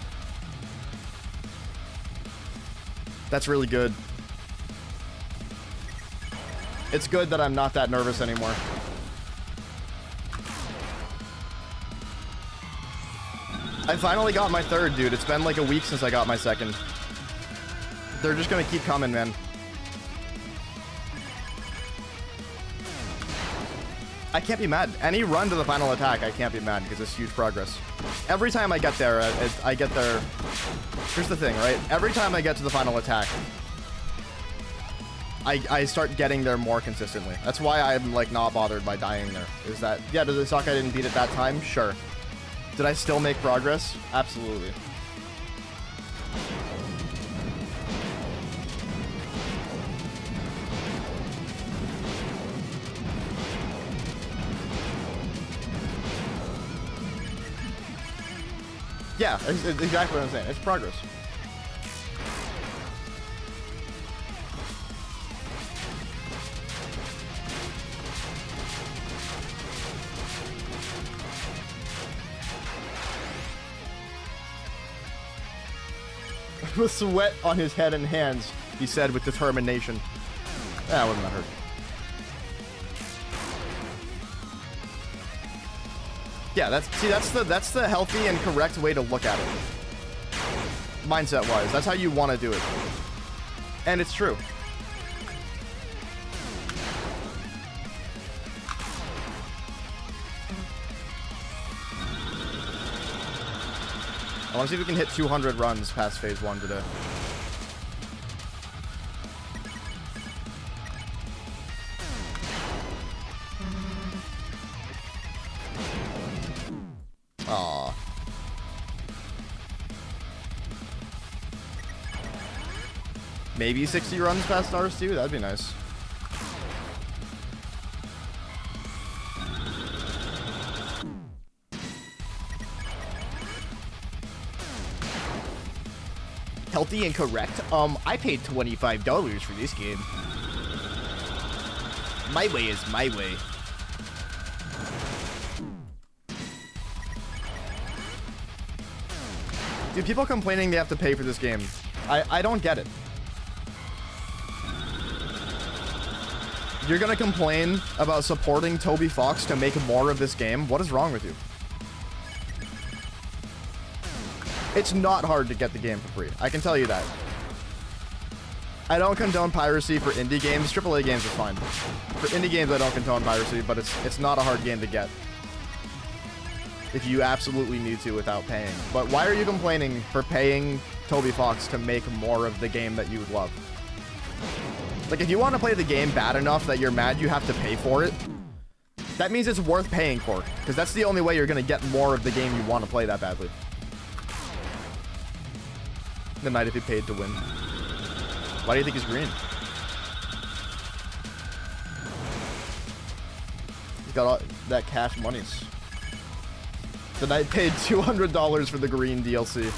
That's really good. It's good that I'm not that nervous anymore. I finally got my third, dude. It's been like a week since I got my second. They're just gonna keep coming, man. I can't be mad. Any run to the final attack, I can't be mad because it's huge progress. Every time I get there, I get there. Here's the thing, right? Every time I get to the final attack, I start getting there more consistently. That's why I'm like not bothered by dying there. Is that, yeah, does it suck I didn't beat it that time? Sure. Did I still make progress? Absolutely. Yeah, it's exactly what I'm saying. It's progress. With sweat on his head and hands, he said with determination. That wasn't that hurt. Yeah, that's the healthy and correct way to look at it. Mindset wise, that's how you want to do it. And it's true. I want to see if we can hit 200 runs past phase 1 today. Aww. Maybe 60 runs past stars too? That'd be nice. Healthy and correct? I paid $25 for this game. My way is my way. Dude, people complaining they have to pay for this game. I don't get it. You're gonna complain about supporting Toby Fox to make more of this game? What is wrong with you? It's not hard to get the game for free. I can tell you that. I don't condone piracy for indie games. AAA games is fine. For indie games, I don't condone piracy, but it's not a hard game to get. If you absolutely need to without paying. But why are you complaining for paying Toby Fox to make more of the game that you would love? Like, if you want to play the game bad enough that you're mad you have to pay for it, that means it's worth paying for. Because that's the only way you're going to get more of the game you want to play that badly. The night if he paid to win. Why do you think he's green? He's got all that cash monies. The knight paid $200 for the green DLC.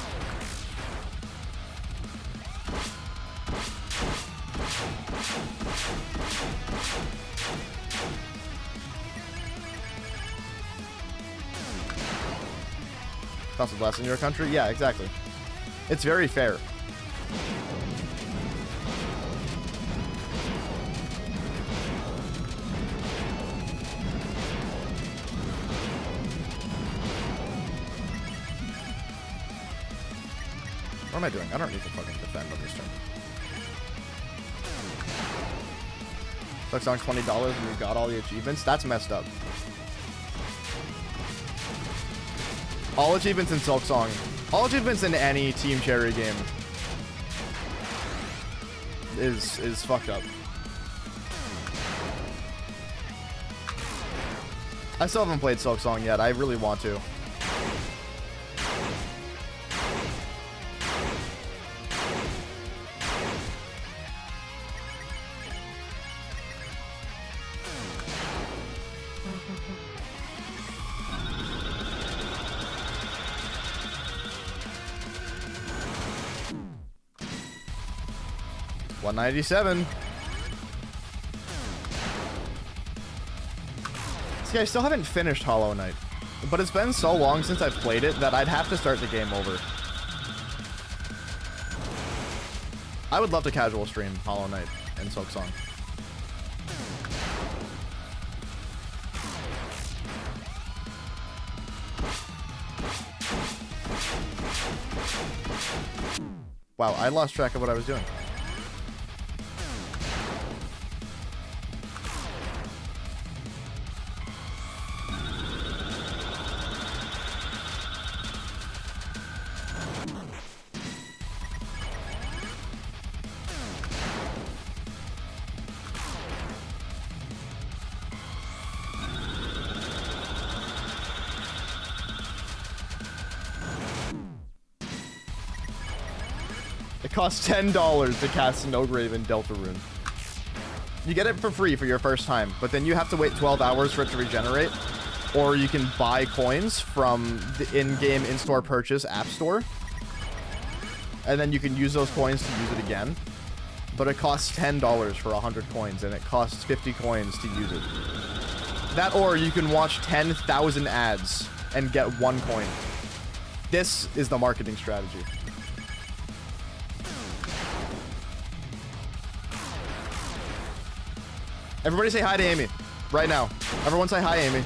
Cost of less in your country? Yeah, exactly. It's very fair. What am I doing? I don't need to fucking defend on this turn. Silksong's $20 and you got all the achievements? That's messed up. All achievements in Silksong. All achievements in any Team Cherry game is fucked up. I still haven't played Silksong yet. I really want to. $197. See, I still haven't finished Hollow Knight, but it's been so long since I've played it that I'd have to start the game over. I would love to casual stream Hollow Knight and Silksong. Wow, I lost track of what I was doing. It costs $10 to cast Snowgraven Deltarune. You get it for free for your first time, but then you have to wait 12 hours for it to regenerate, or you can buy coins from the in-game in-store purchase app store, and then you can use those coins to use it again. But it costs $10 for 100 coins, and it costs 50 coins to use it. That, or you can watch 10,000 ads and get 1 coin. This is the marketing strategy. Everybody say hi to Amy. Right now. Everyone say hi, Amy.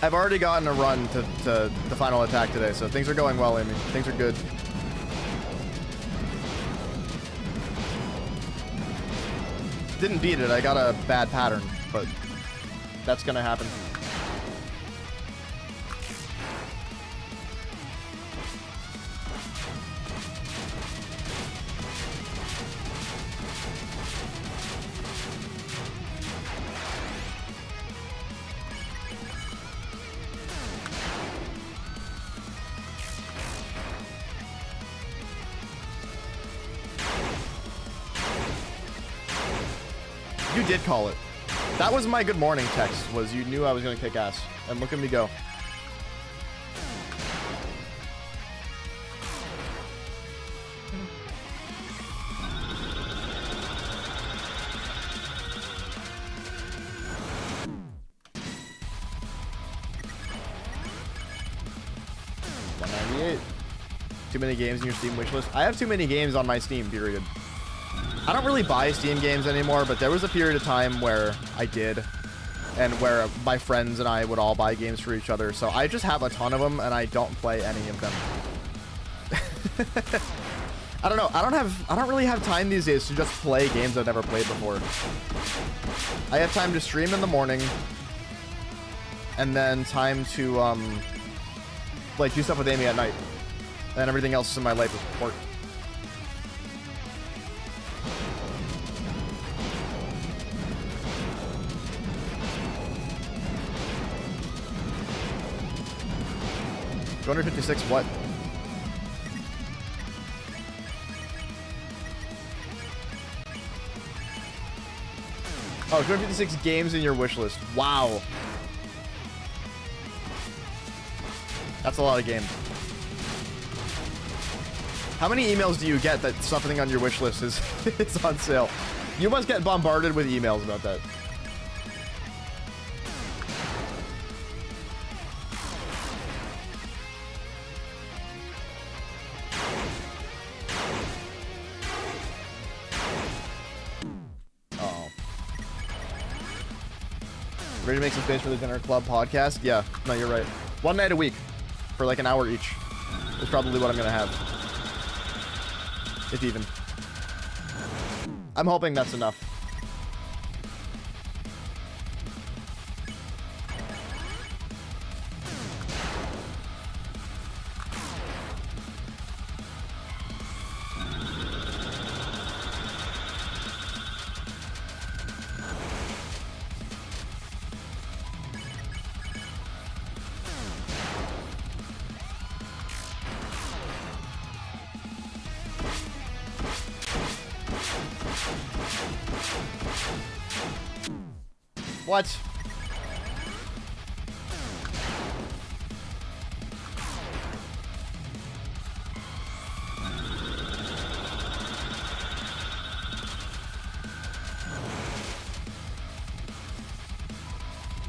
I've already gotten a run to the final attack today, so things are going well, Amy. Things are good. Didn't beat it. I got a bad pattern, but that's gonna happen. You did call it. That was my good morning text, was you knew I was going to kick ass. And look at me go. $198. Too many games in your Steam wishlist? I have too many games on my Steam, period. I don't really buy Steam games anymore, but there was a period of time where I did, and where my friends and I would all buy games for each other. So I just have a ton of them, and I don't play any of them. I don't know. I don't really have time these days to just play games I've never played before. I have time to stream in the morning, and then time to like do stuff with Amy at night, and everything else in my life is work. $256 what? Oh, 256 games in your wish list. Wow. That's a lot of games. How many emails do you get that something on your wish list is on sale? You must get bombarded with emails about that. Ready to make some space for the Dinner Club podcast? Yeah, no, you're right. One night a week for like an hour each is probably what I'm gonna have. If even. I'm hoping that's enough. What?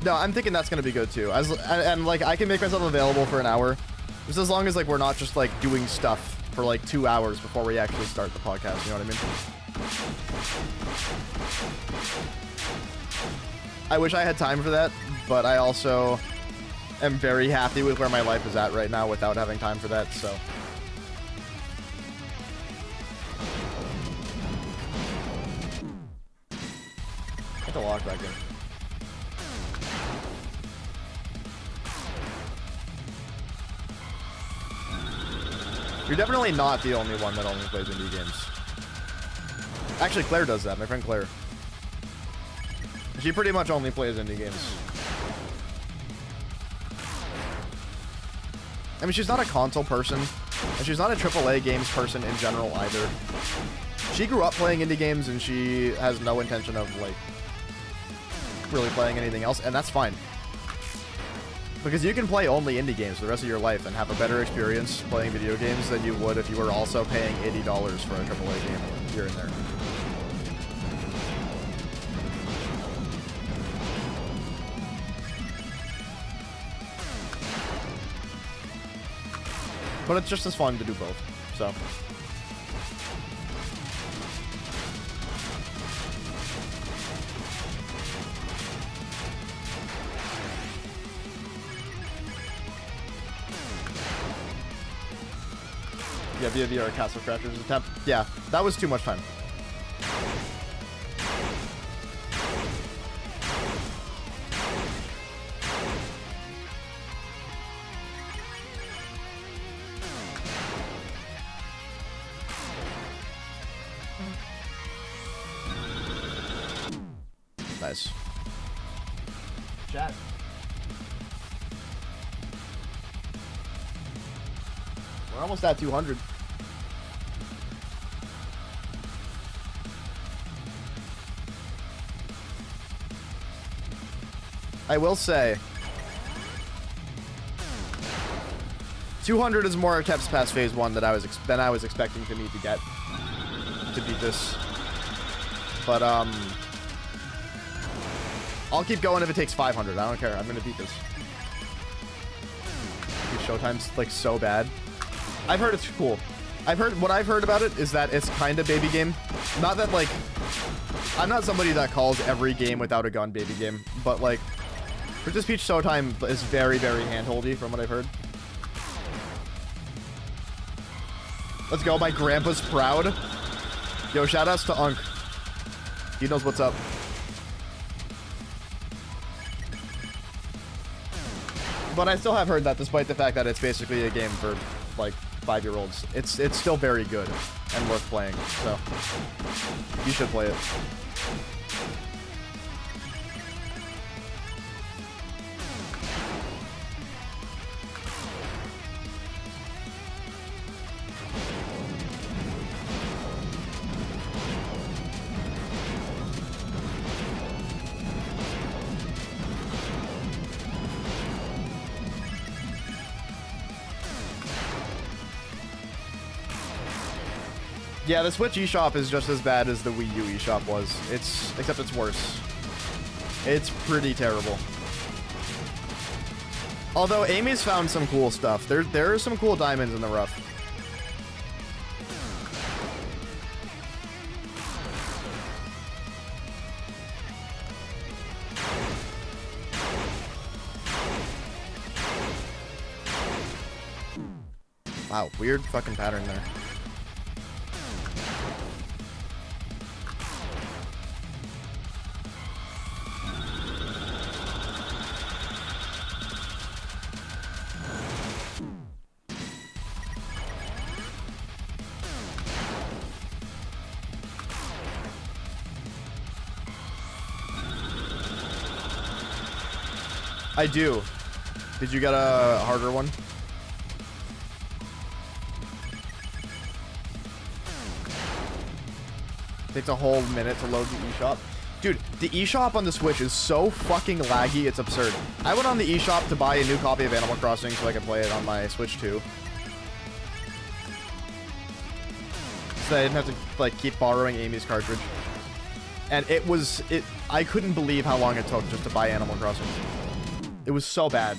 No, I'm thinking that's gonna be good too. And like I can make myself available for an hour, just as long as like we're not just like doing stuff for like 2 hours before we actually start the podcast. You know what I mean? I wish I had time for that, but I also am very happy with where my life is at right now without having time for that, so. Get the lock back in. You're definitely not the only one that only plays indie games. Actually, Claire does that, my friend Claire. She pretty much only plays indie games. I mean, she's not a console person, and she's not a AAA games person in general either. She grew up playing indie games, and she has no intention of, like, really playing anything else, and that's fine. Because you can play only indie games for the rest of your life and have a better experience playing video games than you would if you were also paying $80 for a AAA game here and there. But it's just as fun to do both, so. Yeah, via VR Castle Crashers attempt. Yeah, that was too much time. Nice. Chat. We're almost at 200. I will say, 200 is more attempts past phase 1 than I was expecting to need to get to beat this. But I'll keep going if it takes 500. I don't care. I'm gonna beat this. Showtime's like so bad. I've heard it's cool. What I've heard about it is that it's kind of baby game. Not that like, I'm not somebody that calls every game without a gun baby game, but like, Princess Peach Showtime is very, very handholdy from what I've heard. Let's go, my grandpa's proud. Yo, shoutouts to Unk. He knows what's up. But I still have heard that despite the fact that it's basically a game for like 5-year-olds, it's still very good and worth playing. So you should play it. Yeah, the Switch eShop is just as bad as the Wii U eShop was. Except it's worse. It's pretty terrible. Although Amy's found some cool stuff. There are some cool diamonds in the rough. Wow, weird fucking pattern there. I do. Did you get a harder one? Takes a whole minute to load the eShop. Dude, the eShop on the Switch is so fucking laggy, it's absurd. I went on the eShop to buy a new copy of Animal Crossing so I could play it on my Switch too. So I didn't have to like keep borrowing Amy's cartridge. And I couldn't believe how long it took just to buy Animal Crossing. It was so bad.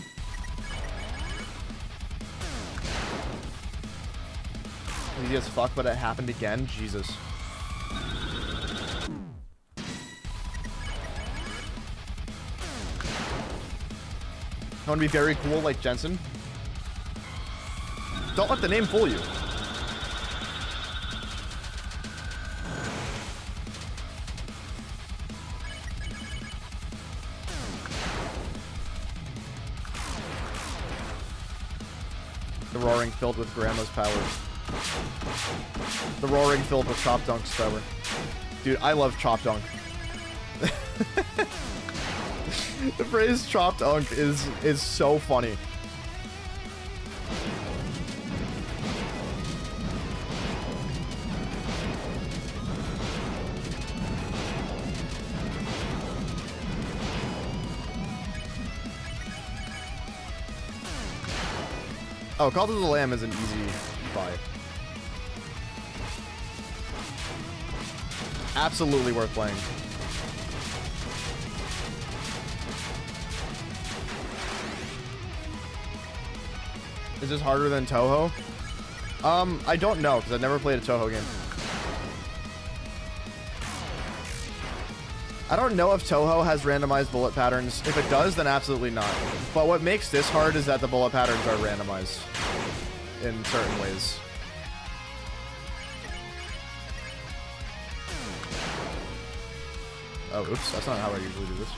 Easy as fuck, but it happened again? Jesus. I want to be very cool like Jensen. Don't let the name fool you. The roaring filled with Grandma's power. The roaring filled with Chop Dunk's power. Dude, I love Chop Dunk. The phrase Chop Dunk is so funny. Oh, Call to the Lamb is an easy buy. Absolutely worth playing. Is this harder than Touhou? I don't know, because I've never played a Touhou game. I don't know if Touhou has randomized bullet patterns. If it does, then absolutely not. But what makes this hard is that the bullet patterns are randomized in certain ways. Oh, oops. That's not how I usually do this.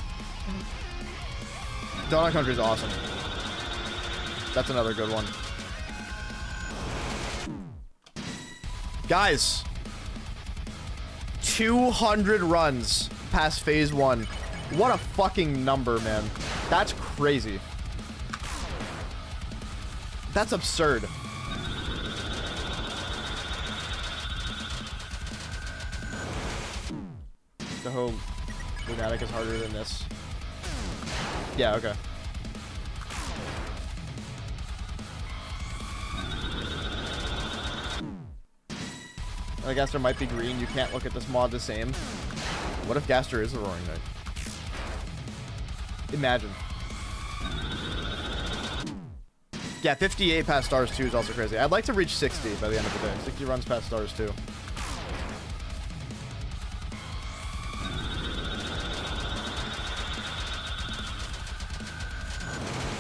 Donut Country is awesome. That's another good one. Guys. 200 runs past phase 1. What a fucking number, man. That's crazy. That's absurd. The whole Lunatic is harder than this. Yeah, okay. I guess there might be green. You can't look at this mod the same. What if Gaster is the Roaring Knight? Imagine. Yeah, 58 past stars 2 is also crazy. I'd like to reach 60 by the end of the day. 60 runs past stars 2.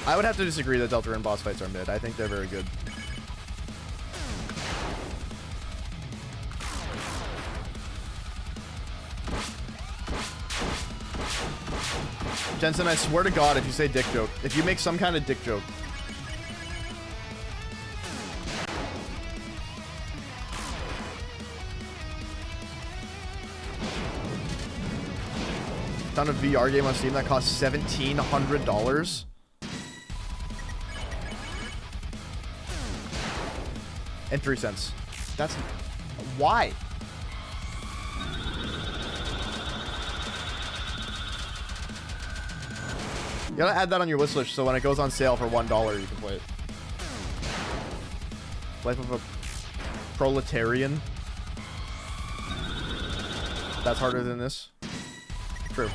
I would have to disagree that Deltarune boss fights are mid. I think they're very good. Jensen, I swear to God, if you say dick joke, if you make some kind of dick joke. Found a VR game on Steam that costs $1,700. And 3 cents. That's... Why? You gotta add that on your wish list so when it goes on sale for $1, you can play it. Life of a Proletarian. That's harder than this. True.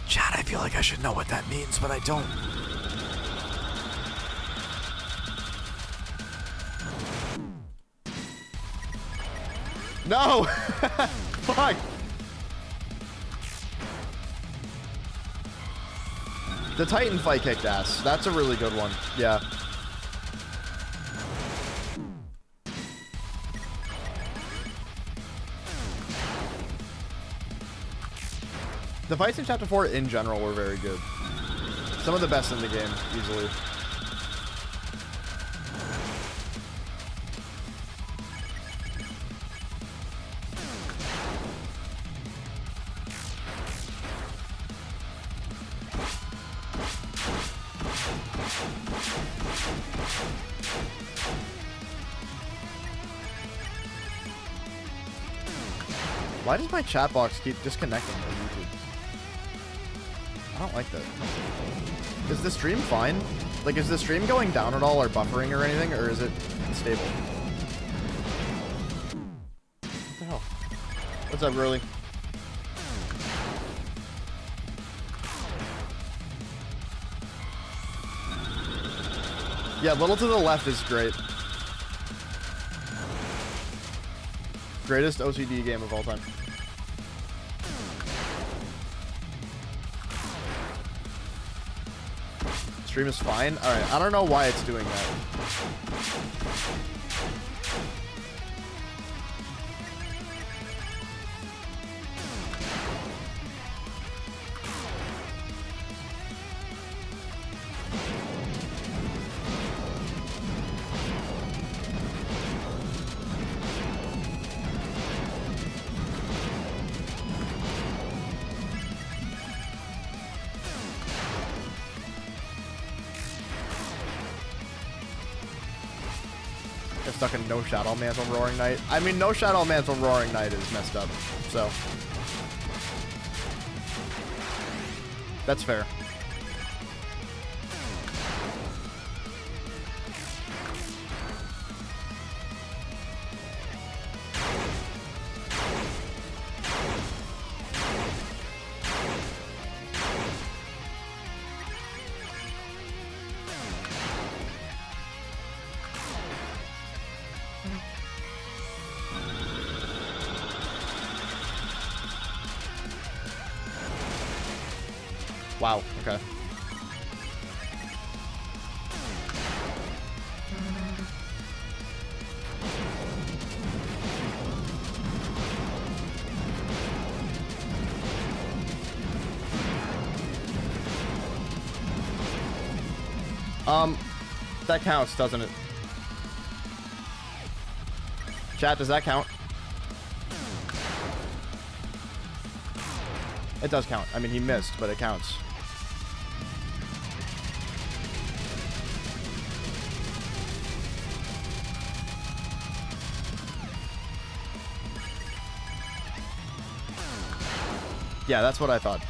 Chad, I feel like I should know what that means, but I don't. No! Fuck! The Titan fight kicked ass. That's a really good one. Yeah. The fights in Chapter 4 in general were very good. Some of the best in the game, easily. Why does my chat box keep disconnecting from YouTube? I don't like that. Is the stream fine? Like, is the stream going down at all or buffering or anything, or is it stable? What the hell? What's up, Burley? Yeah, little to the left is great. Greatest OCD game of all time. Stream is fine? Alright, I don't know why it's doing that. Stuck in No Shadow Mantle Roaring Knight. I mean, No Shadow Mantle Roaring Knight is messed up, so that's fair. Wow, okay. That counts, doesn't it? Chat, does that count? It does count. I mean, he missed, but it counts. Yeah, that's what I thought.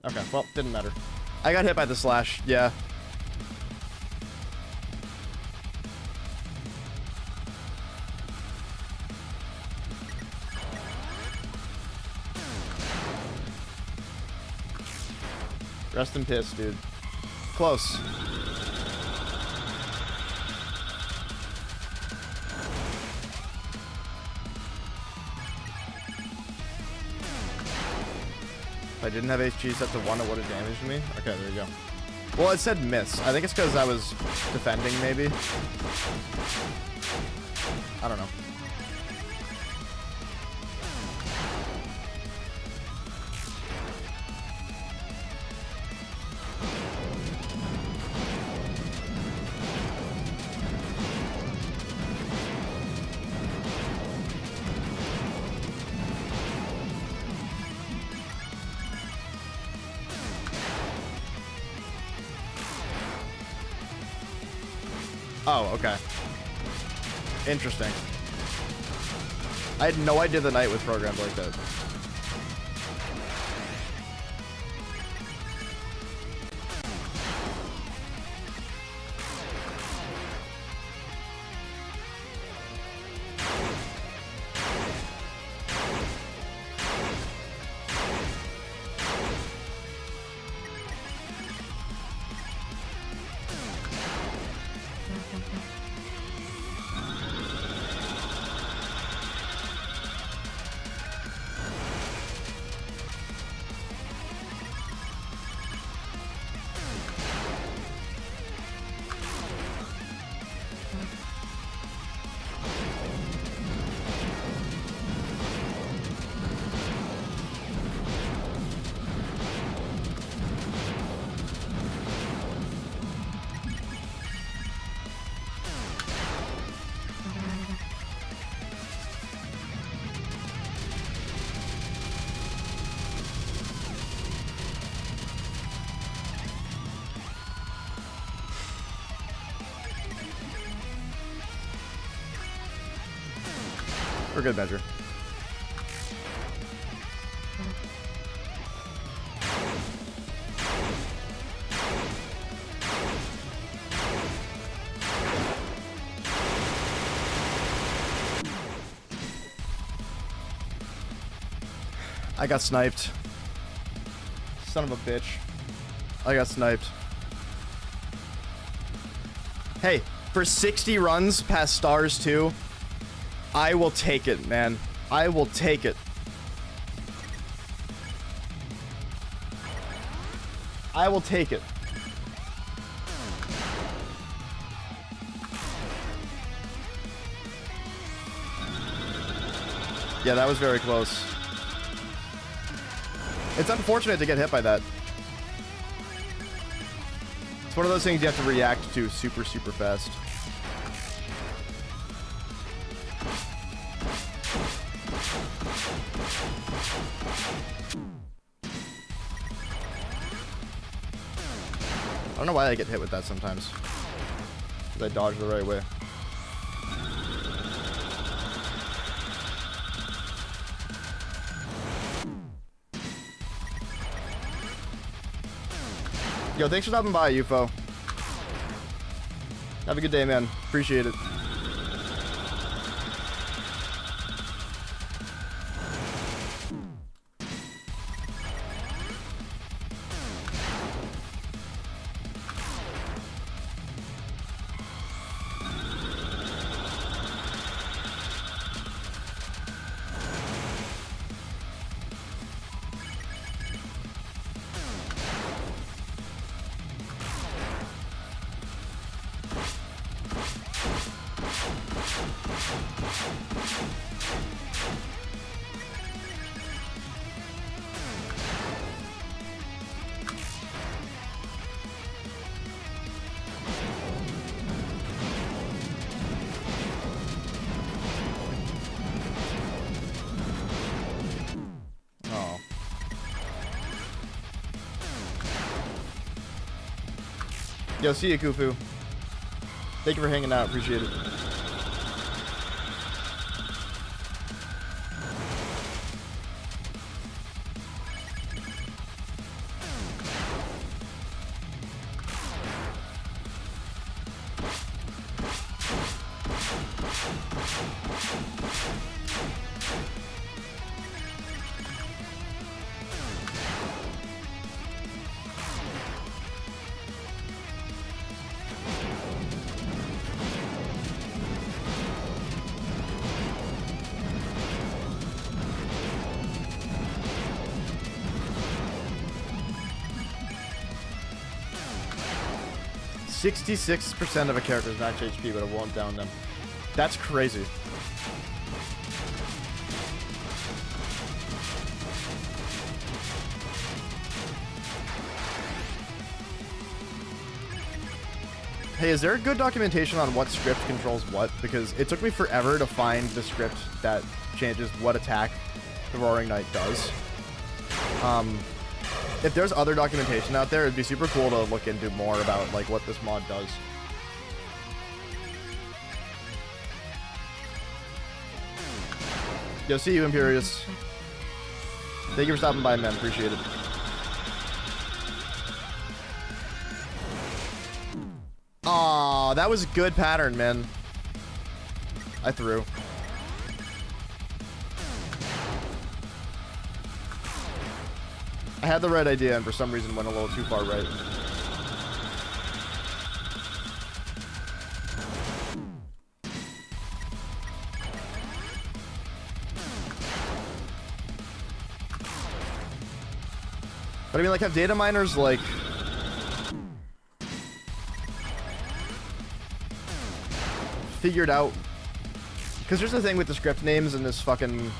Okay, well, didn't matter. I got hit by the slash, yeah. Rest in piss, dude. Close. If I didn't have HG set to 1, it would have damaged me. Okay, there you go. Well, it said miss. I think it's because I was defending, maybe. I don't know. Oh, okay. Interesting. I had no idea the knight was programmed like that. For good measure. I got sniped. Son of a bitch. I got sniped. Hey, for 60 runs past stars 2, I will take it, man. I will take it. I will take it. Yeah, that was very close. It's unfortunate to get hit by that. It's one of those things you have to react to super, super fast. I don't know why I get hit with that sometimes. Because I dodge the right way. Yo, thanks for stopping by, UFO. Have a good day, man. Appreciate it. Yo, see you, Kufu. Thank you for hanging out. Appreciate it. %66% of a character's max HP would have won't down them. That's crazy. Hey, is there good documentation on what script controls what? Because it took me forever to find the script that changes what attack the Roaring Knight does. If there's other documentation out there, it'd be super cool to look into more about like what this mod does. Yo, see you, Imperious. Thank you for stopping by, man. Appreciate it. Aw, that was a good pattern, man. I threw. I had the right idea and for some reason went a little too far right. But I mean, like, have data miners, like... figured out... Because here's the thing with the script names in this fucking...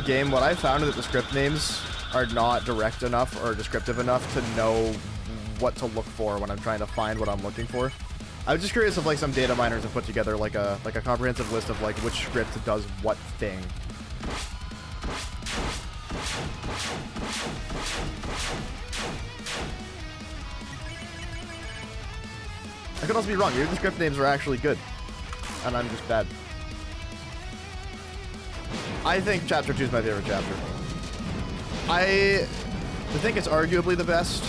game. What I found is that the script names are not direct enough or descriptive enough to know what to look for when I'm trying to find what I'm looking for. I was just curious if, like, some data miners have put together, like a comprehensive list of, like, which script does what thing. I could also be wrong. Maybe the script names are actually good, and I'm just bad. I think Chapter 2 is my favorite chapter. I think it's arguably the best.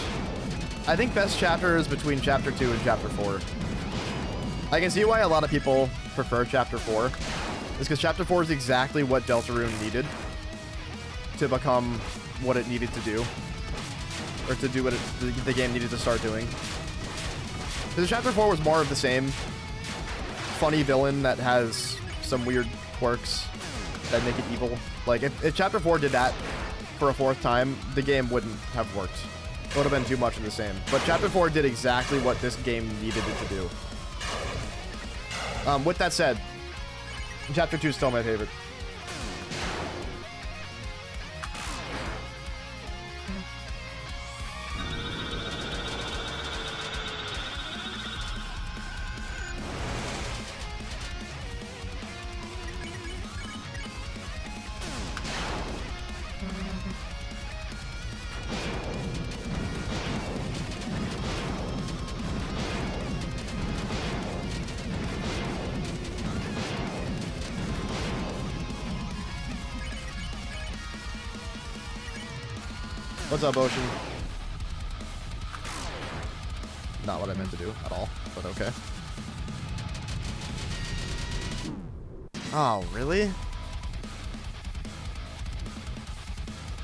I think best chapter is between Chapter 2 and Chapter 4. I can see why a lot of people prefer Chapter 4. It's because Chapter 4 is exactly what Deltarune needed to become what it needed to do. Or to do what the game needed to start doing. Because Chapter 4 was more of the same. Funny villain that has some weird quirks that make it evil. Like, if Chapter 4 did that for a fourth time, the game wouldn't have worked. It would have been too much of the same. But Chapter 4 did exactly what this game needed it to do. With that said, Chapter 2 is still my favorite. What's up, Ocean? Not what I meant to do at all, but okay. Oh, really?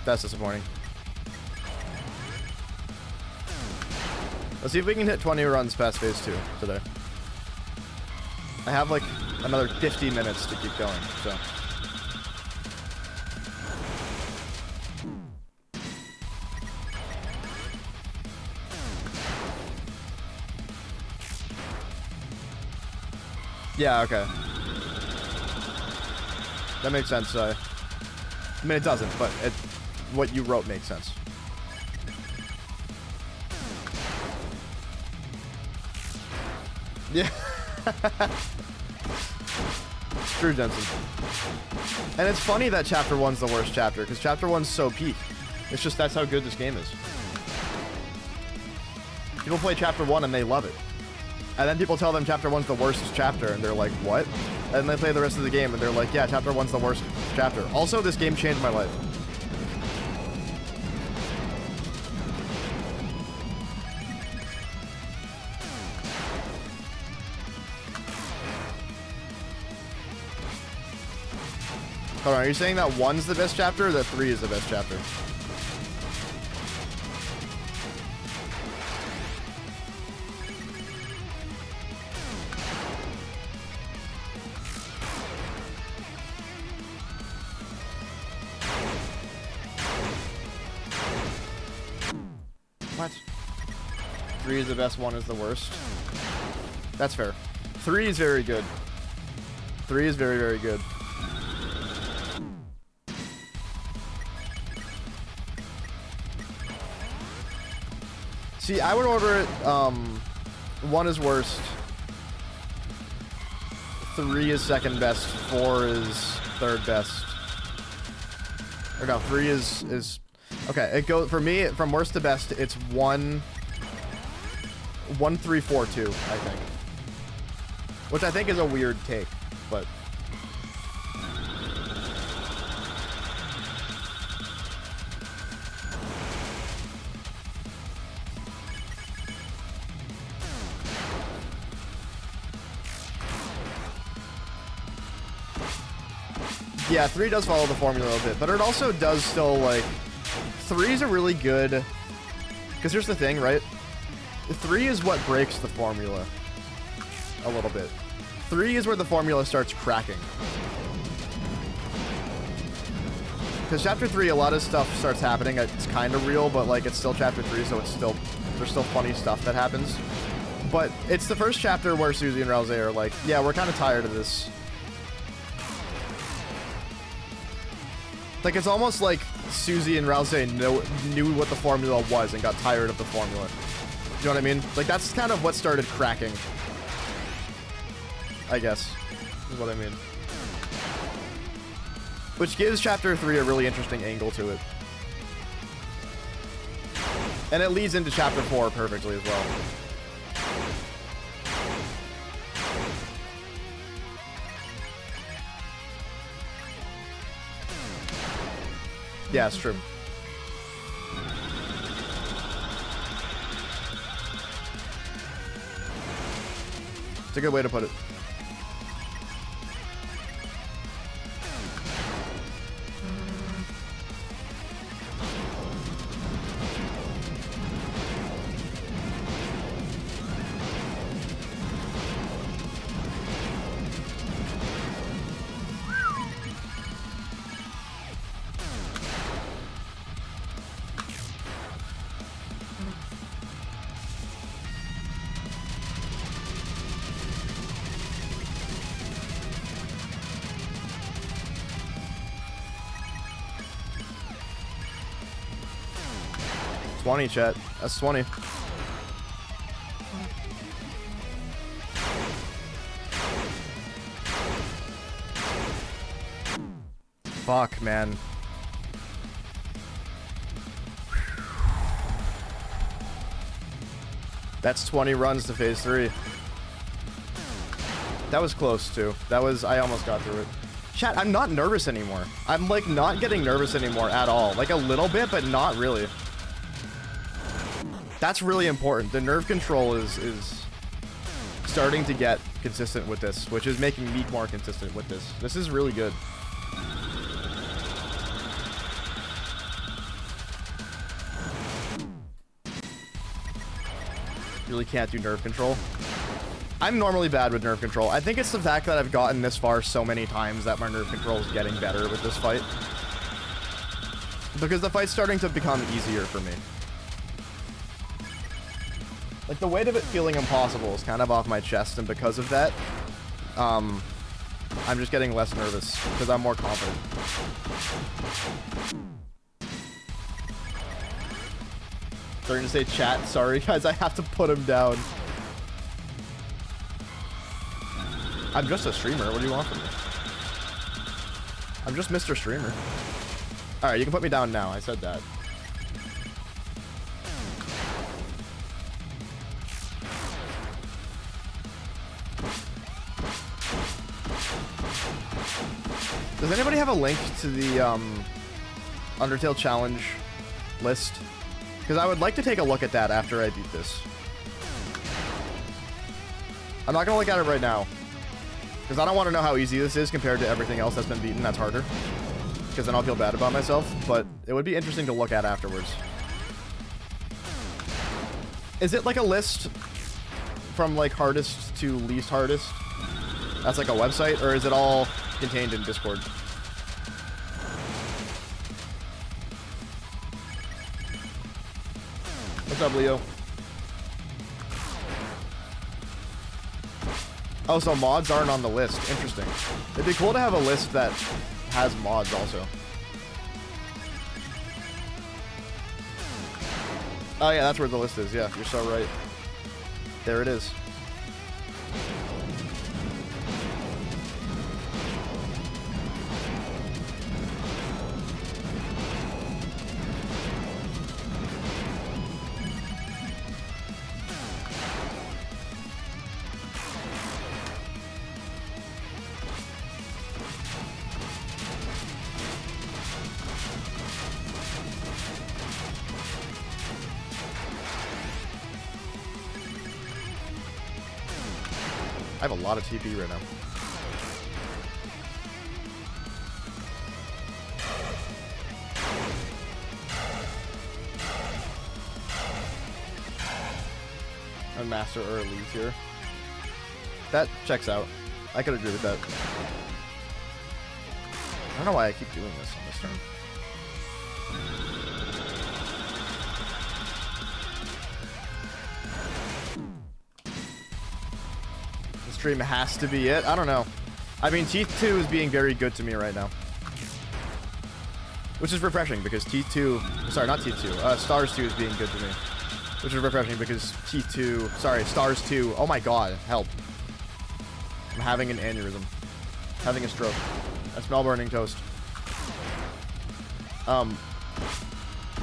That's disappointing. Let's see if we can hit 20 runs past phase 2 today. I have like another 50 minutes to keep going, so. Yeah, okay. That makes sense. I mean, it doesn't, but what you wrote makes sense. Yeah. True, Jensen. And it's funny that Chapter 1's the worst chapter, because Chapter 1's so peak. It's just that's how good this game is. People play chapter 1 and they love it. And then people tell them chapter 1's the worst chapter, and they're like, what? And they play the rest of the game, and they're like, yeah, chapter 1's the worst chapter. Also, this game changed my life. Hold on, are you saying that 1's the best chapter, or that 3 is the best chapter? What? 3 is the best, 1 is the worst. That's fair. 3 is very good. 3 is very, very good. See, I would order it, 1 is worst. 3 is second best. 4 is third best. Or no, 3 is okay, it goes, for me, from worst to best, it's 1, 3, 4, 2, I think. Which I think is a weird take, but... Yeah, 3 does follow the formula a bit, but it also does still, like... 3's a really good... Because here's the thing, right? 3 is what breaks the formula. A little bit. 3 is where the formula starts cracking. Because chapter 3, a lot of stuff starts happening. It's kind of real, but, like, it's still chapter 3, so it's still... There's still funny stuff that happens. But it's the first chapter where Susie and Rousey are like, yeah, we're kind of tired of this. Like, it's almost like Susie and Rousey knew what the formula was and got tired of the formula. You know what I mean? Like, that's kind of what started cracking. I guess, is what I mean. Which gives chapter 3 a really interesting angle to it. And it leads into chapter 4 perfectly as well. Yeah, it's true. It's a good way to put it. Chat. That's 20. Fuck, man. That's 20 runs to phase 3. That was close, too. That was... I almost got through it. Chat, I'm not nervous anymore. I'm, like, not getting nervous anymore at all. Like, a little bit, but not really. That's really important. The nerve control is starting to get consistent with this, which is making me more consistent with this. This is really good. Really can't do nerve control. I'm normally bad with nerve control. I think it's the fact that I've gotten this far so many times that my nerve control is getting better with this fight. Because the fight's starting to become easier for me. Like, the weight of it feeling impossible is kind of off my chest, and because of that, I'm just getting less nervous, because I'm more confident. Starting to say chat, sorry guys, I have to put him down. I'm just a streamer, what do you want from me? I'm just Mr. Streamer. Alright, you can put me down now, I said that. Does anybody have a link to the Undertale challenge list? Because I would like to take a look at that after I beat this. I'm not going to look at it right now. Because I don't want to know how easy this is compared to everything else that's been beaten that's harder. Because then I'll feel bad about myself. But it would be interesting to look at afterwards. Is it like a list from like hardest to least hardest? That's like a website? Or is it all contained in Discord? What's up, Leo? Oh, so mods aren't on the list. Interesting. It'd be cool to have a list that has mods also. Oh yeah, that's where the list is. Yeah, you're so right. There it is. I have a lot of TP right now. And Master or Elite here. That checks out. I could agree with that. I don't know why I keep doing this on this turn. Stream has to be it. I don't know. I mean, Teeth 2 is being very good to me right now. Which is refreshing because Teeth 2... Sorry, not Teeth 2. Stars 2 is being good to me. Which is refreshing because Teeth 2... Sorry, Stars 2... Oh my god, help. I'm having an aneurysm. Having a stroke. I smell burning toast.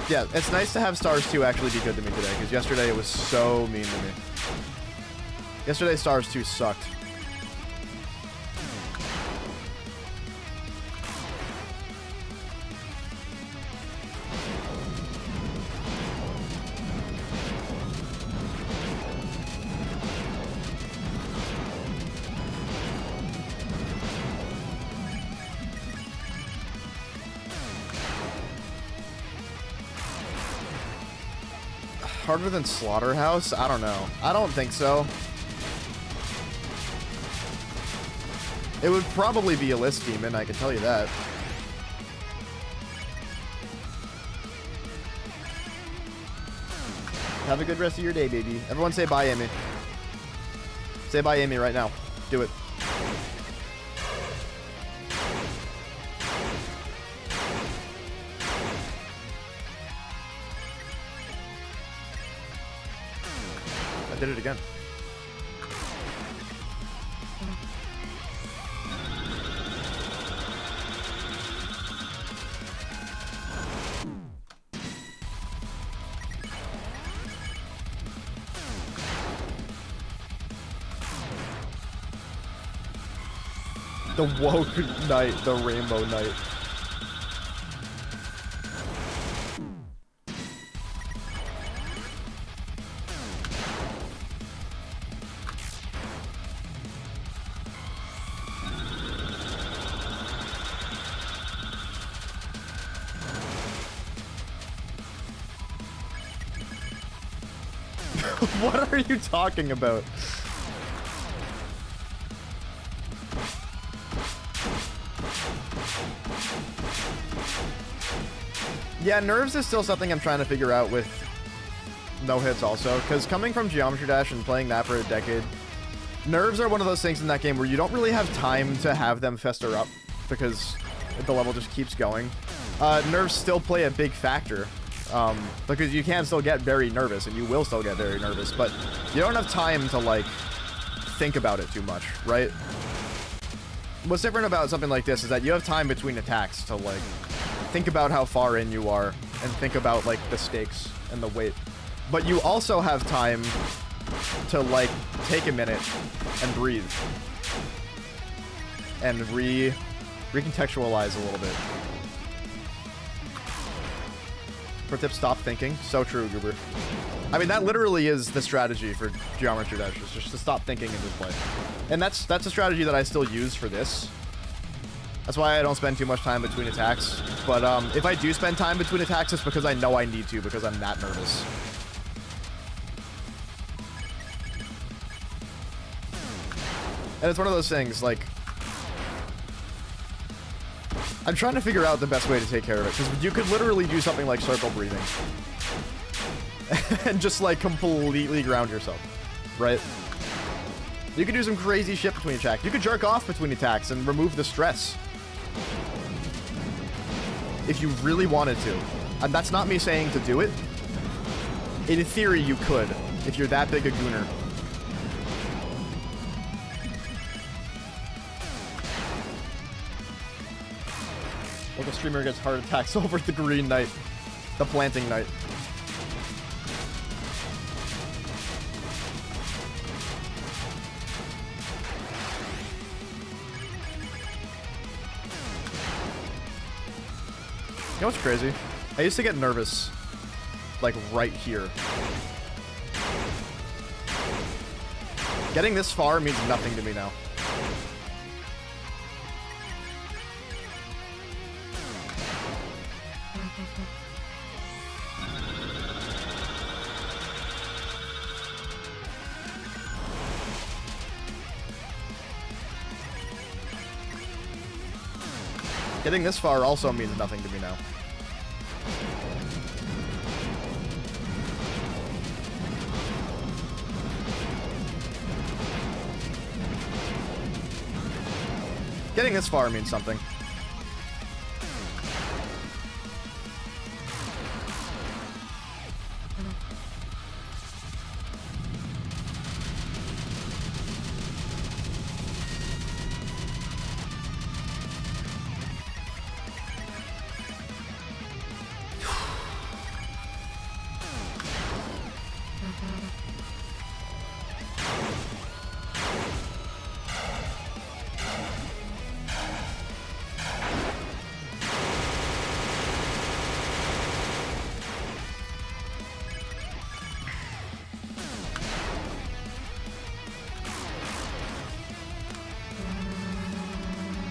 Yeah, it's nice to have Stars 2 actually be good to me today because yesterday it was so mean to me. Yesterday, Stars 2 sucked. Harder than Slaughterhouse? I don't know. I don't think so. It would probably be a list demon, I can tell you that. Have a good rest of your day, baby. Everyone say bye, Amy. Say bye, Amy, right now. Do it. I did it again. The woke knight, the rainbow knight. What are you talking about? Yeah, nerves is still something I'm trying to figure out with no hits also, because coming from Geometry Dash and playing that for a decade, nerves are one of those things in that game where you don't really have time to have them fester up, because the level just keeps going. Nerves still play a big factor, because you can still get very nervous, and you will still get very nervous, but you don't have time to, like, think about it too much, right? What's different about something like this is that you have time between attacks to, like, think about how far in you are, and think about, like, the stakes and the weight. But you also have time to, like, take a minute and breathe. And Recontextualize a little bit. Pro tip, stop thinking. So true, Goober. I mean, that literally is the strategy for Geometry Dash, is just to stop thinking and just play. And that's a strategy that I still use for this. That's why I don't spend too much time between attacks. But if I do spend time between attacks, it's because I know I need to, because I'm that nervous. And it's one of those things, like... I'm trying to figure out the best way to take care of it, because you could literally do something like circle breathing. And just, like, completely ground yourself. Right? You could do some crazy shit between attacks. You could jerk off between attacks and remove the stress. If you really wanted to. And that's not me saying to do it. In theory, you could, if you're that big a gooner. Local streamer gets heart attacks over the Green Knight. The Planting Knight. You know what's crazy? I used to get nervous, like, right here. Getting this far means nothing to me now. Getting this far also means nothing to me now. Getting this far means something.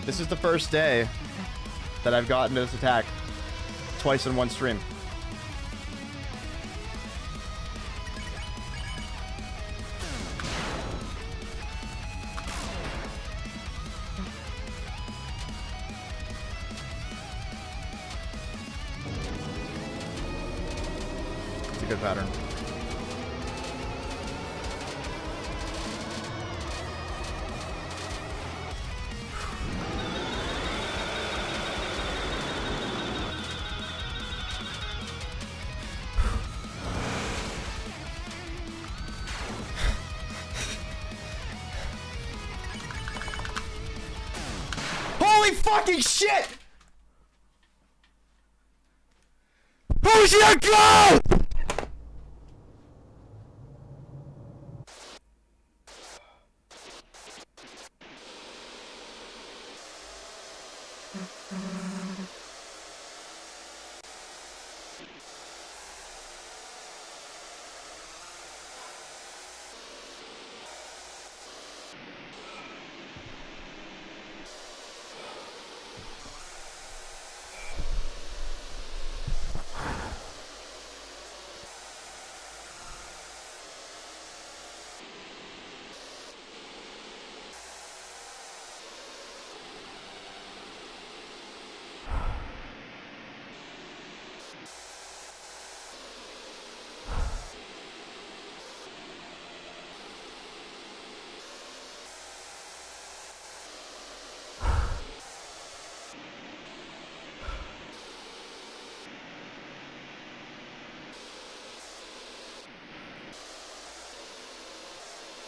This is the first day that I've gotten this attack twice in one stream. It's a good pattern. Holy fucking shit! Who's your goal?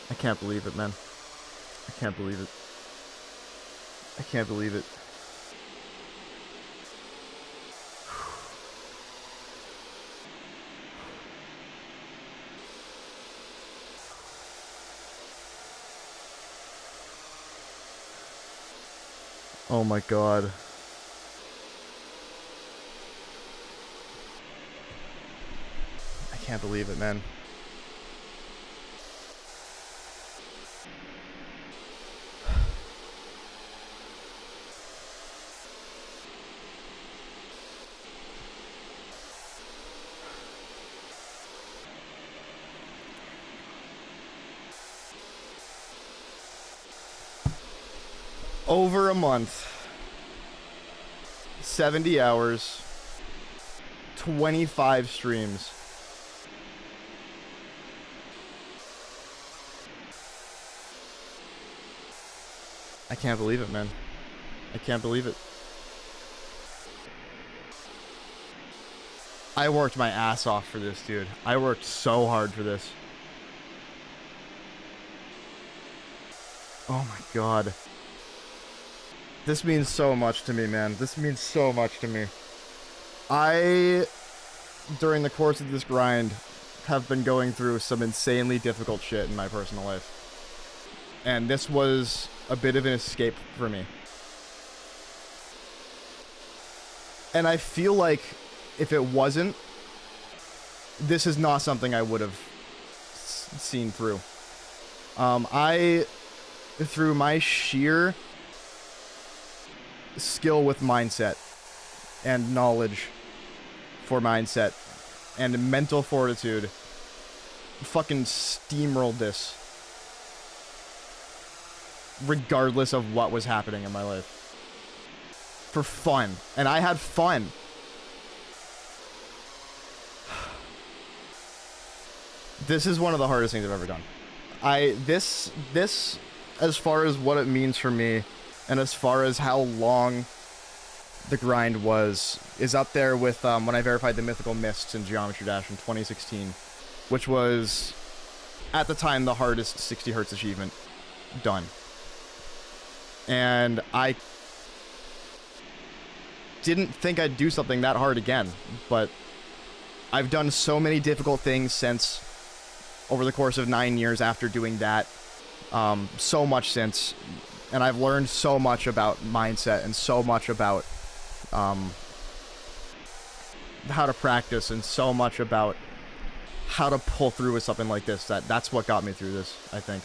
I can't believe it, man. I can't believe it. I can't believe it. Oh my god. I can't believe it, man. Over a month. 70 hours. 25 streams. I can't believe it, man. I can't believe it. I worked my ass off for this, dude. I worked so hard for this. Oh my god. This means so much to me, man. This means so much to me. I, during the course of this grind, have been going through some insanely difficult shit in my personal life. And this was a bit of an escape for me. And I feel like if it wasn't, this is not something I would have seen through. Through my sheer skill with mindset and knowledge for mindset and mental fortitude, fucking steamrolled this regardless of what was happening in my life. For fun. And I had fun. This is one of the hardest things I've ever done. This, as far as what it means for me, and as far as how long the grind was, is up there with when I verified the Mythical Mists in Geometry Dash in 2016, which was, at the time, the hardest 60 Hertz achievement done. And I didn't think I'd do something that hard again, but I've done so many difficult things since, over the course of 9 years after doing that, so much since, and I've learned so much about mindset and so much about how to practice and so much about how to pull through with something like this. That's what got me through this, I think.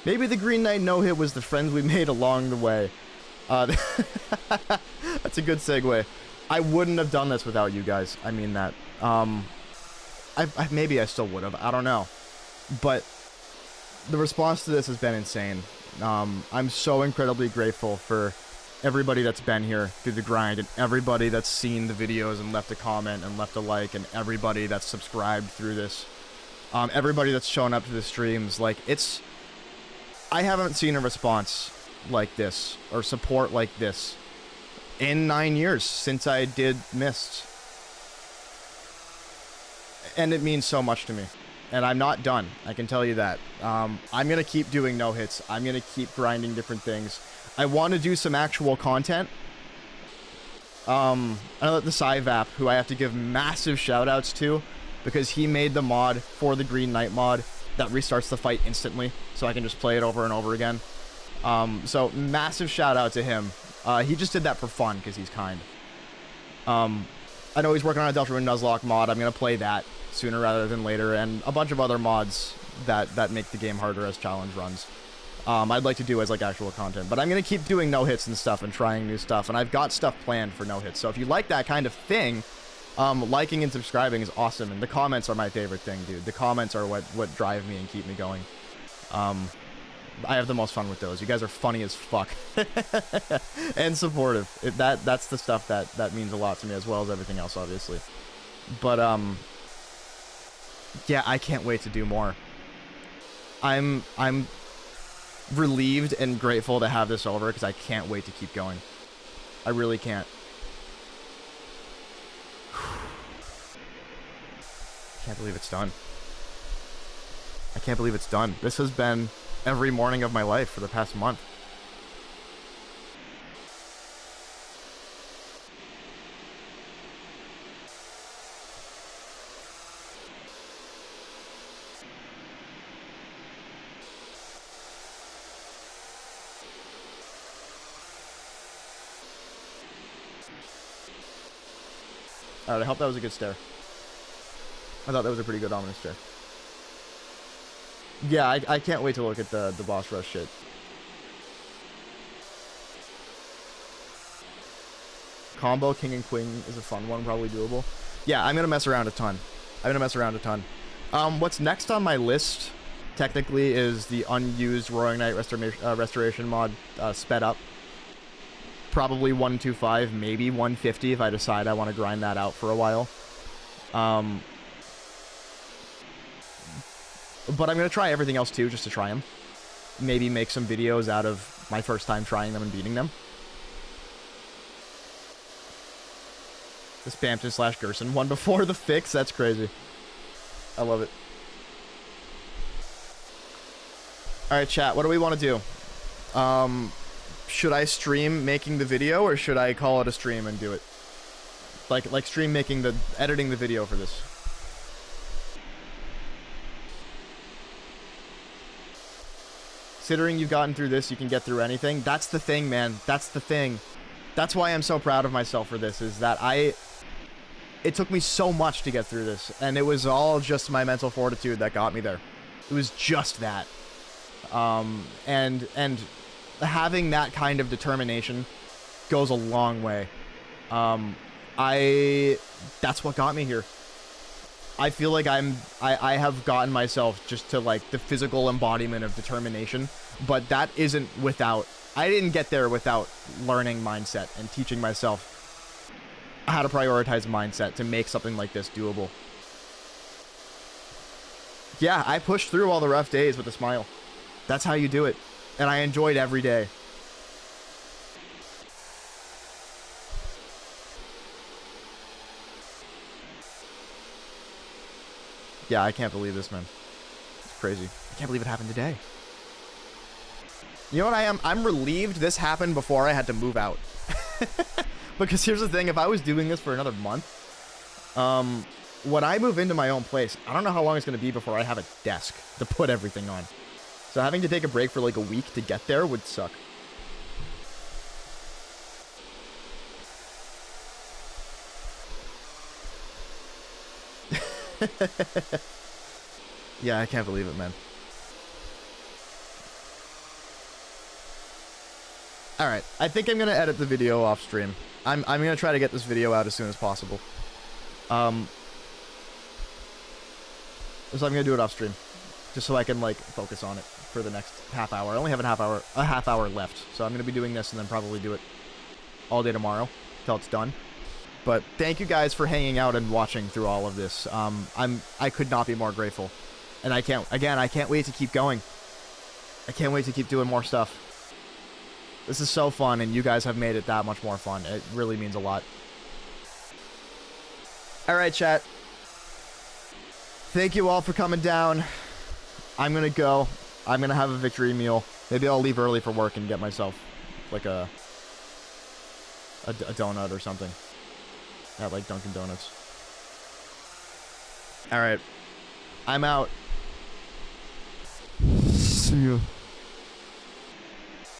Maybe the Green Knight no-hit was the friends we made along the way. That's a good segue. I wouldn't have done this without you guys. I mean that. Maybe I still would have. I don't know. But the response to this has been insane. I'm so incredibly grateful for everybody that's been here through the grind and everybody that's seen the videos and left a comment and left a like and everybody that's subscribed through this. Everybody that's shown up to the streams. Like, I haven't seen a response like this or support like this in 9 years since I did Myst. And it means so much to me. And I'm not done, I can tell you that. I'm going to keep doing no-hits. I'm going to keep grinding different things. I want to do some actual content. I know that the Cyvap, who I have to give massive shout-outs to, because he made the mod for the Green Knight mod that restarts the fight instantly, so I can just play it over and over again. So massive shout-out to him. He just did that for fun, because he's kind. I know he's working on a Deltarune Nuzlocke mod. I'm going to play that sooner rather than later, and a bunch of other mods that make the game harder as challenge runs. I'd like to do as like actual content, but I'm going to keep doing no-hits and stuff and trying new stuff, and I've got stuff planned for no-hits. So if you like that kind of thing, liking and subscribing is awesome, and the comments are my favorite thing, dude. The comments are what drive me and keep me going. I have the most fun with those. You guys are funny as fuck. And supportive. That's the stuff that means a lot to me, as well as everything else, obviously. But, yeah, I can't wait to do more. I'm relieved and grateful to have this over, because I can't wait to keep going. I really can't. I can't believe it's done. I can't believe it's done. This has been every morning of my life for the past month. Alright, I hope that was a good stare. I thought that was a pretty good ominous stare. Yeah, I can't wait to look at the boss rush shit. Combo King and Queen is a fun one, probably doable. Yeah, I'm gonna mess around a ton. What's next on my list, technically, is the unused Roaring Knight restoration mod, sped up. Probably 125, maybe 150 if I decide I want to grind that out for a while. But I'm gonna try everything else too, just to try them. Maybe make some videos out of my first time trying them and beating them. The Spamton / Gerson one before the fix, that's crazy. I love it. Alright, chat, what do we want to do? Should I stream making the video, or should I call it a stream and do it? Like stream editing the video for this. Considering you've gotten through this, you can get through anything. That's the thing, man. That's the thing. That's why I'm so proud of myself for this, is that it took me so much to get through this, and it was all just my mental fortitude that got me there. It was just that. And having that kind of determination goes a long way. That's what got me here. I feel like I have gotten myself just to, like, the physical embodiment of determination, but that isn't without... I didn't get there without learning mindset and teaching myself how to prioritize mindset to make something like this doable. Yeah, I pushed through all the rough days with a smile. That's how you do it. And I enjoyed every day. Yeah, I can't believe this, man. It's crazy. I can't believe it happened today. You know what I am? I'm relieved this happened before I had to move out. Because here's the thing, if I was doing this for another month, when I move into my own place, I don't know how long it's going to be before I have a desk to put everything on. So having to take a break for like a week to get there would suck. Yeah, I can't believe it, man. Alright, I think I'm gonna edit the video off stream. I'm gonna try to get this video out as soon as possible. So I'm gonna do it off stream. Just so I can, like, focus on it for the next half hour. I only have a half hour left. So I'm gonna be doing this and then probably do it all day tomorrow till it's done. But thank you guys for hanging out and watching through all of this. I could not be more grateful. And I can't wait to keep going. I can't wait to keep doing more stuff. This is so fun, and you guys have made it that much more fun. It really means a lot. Alright, chat. Thank you all for coming down. I'm gonna go. I'm gonna have a victory meal. Maybe I'll leave early for work and get myself, like, a donut or something. At, like, Dunkin' Donuts. Alright. I'm out. See ya.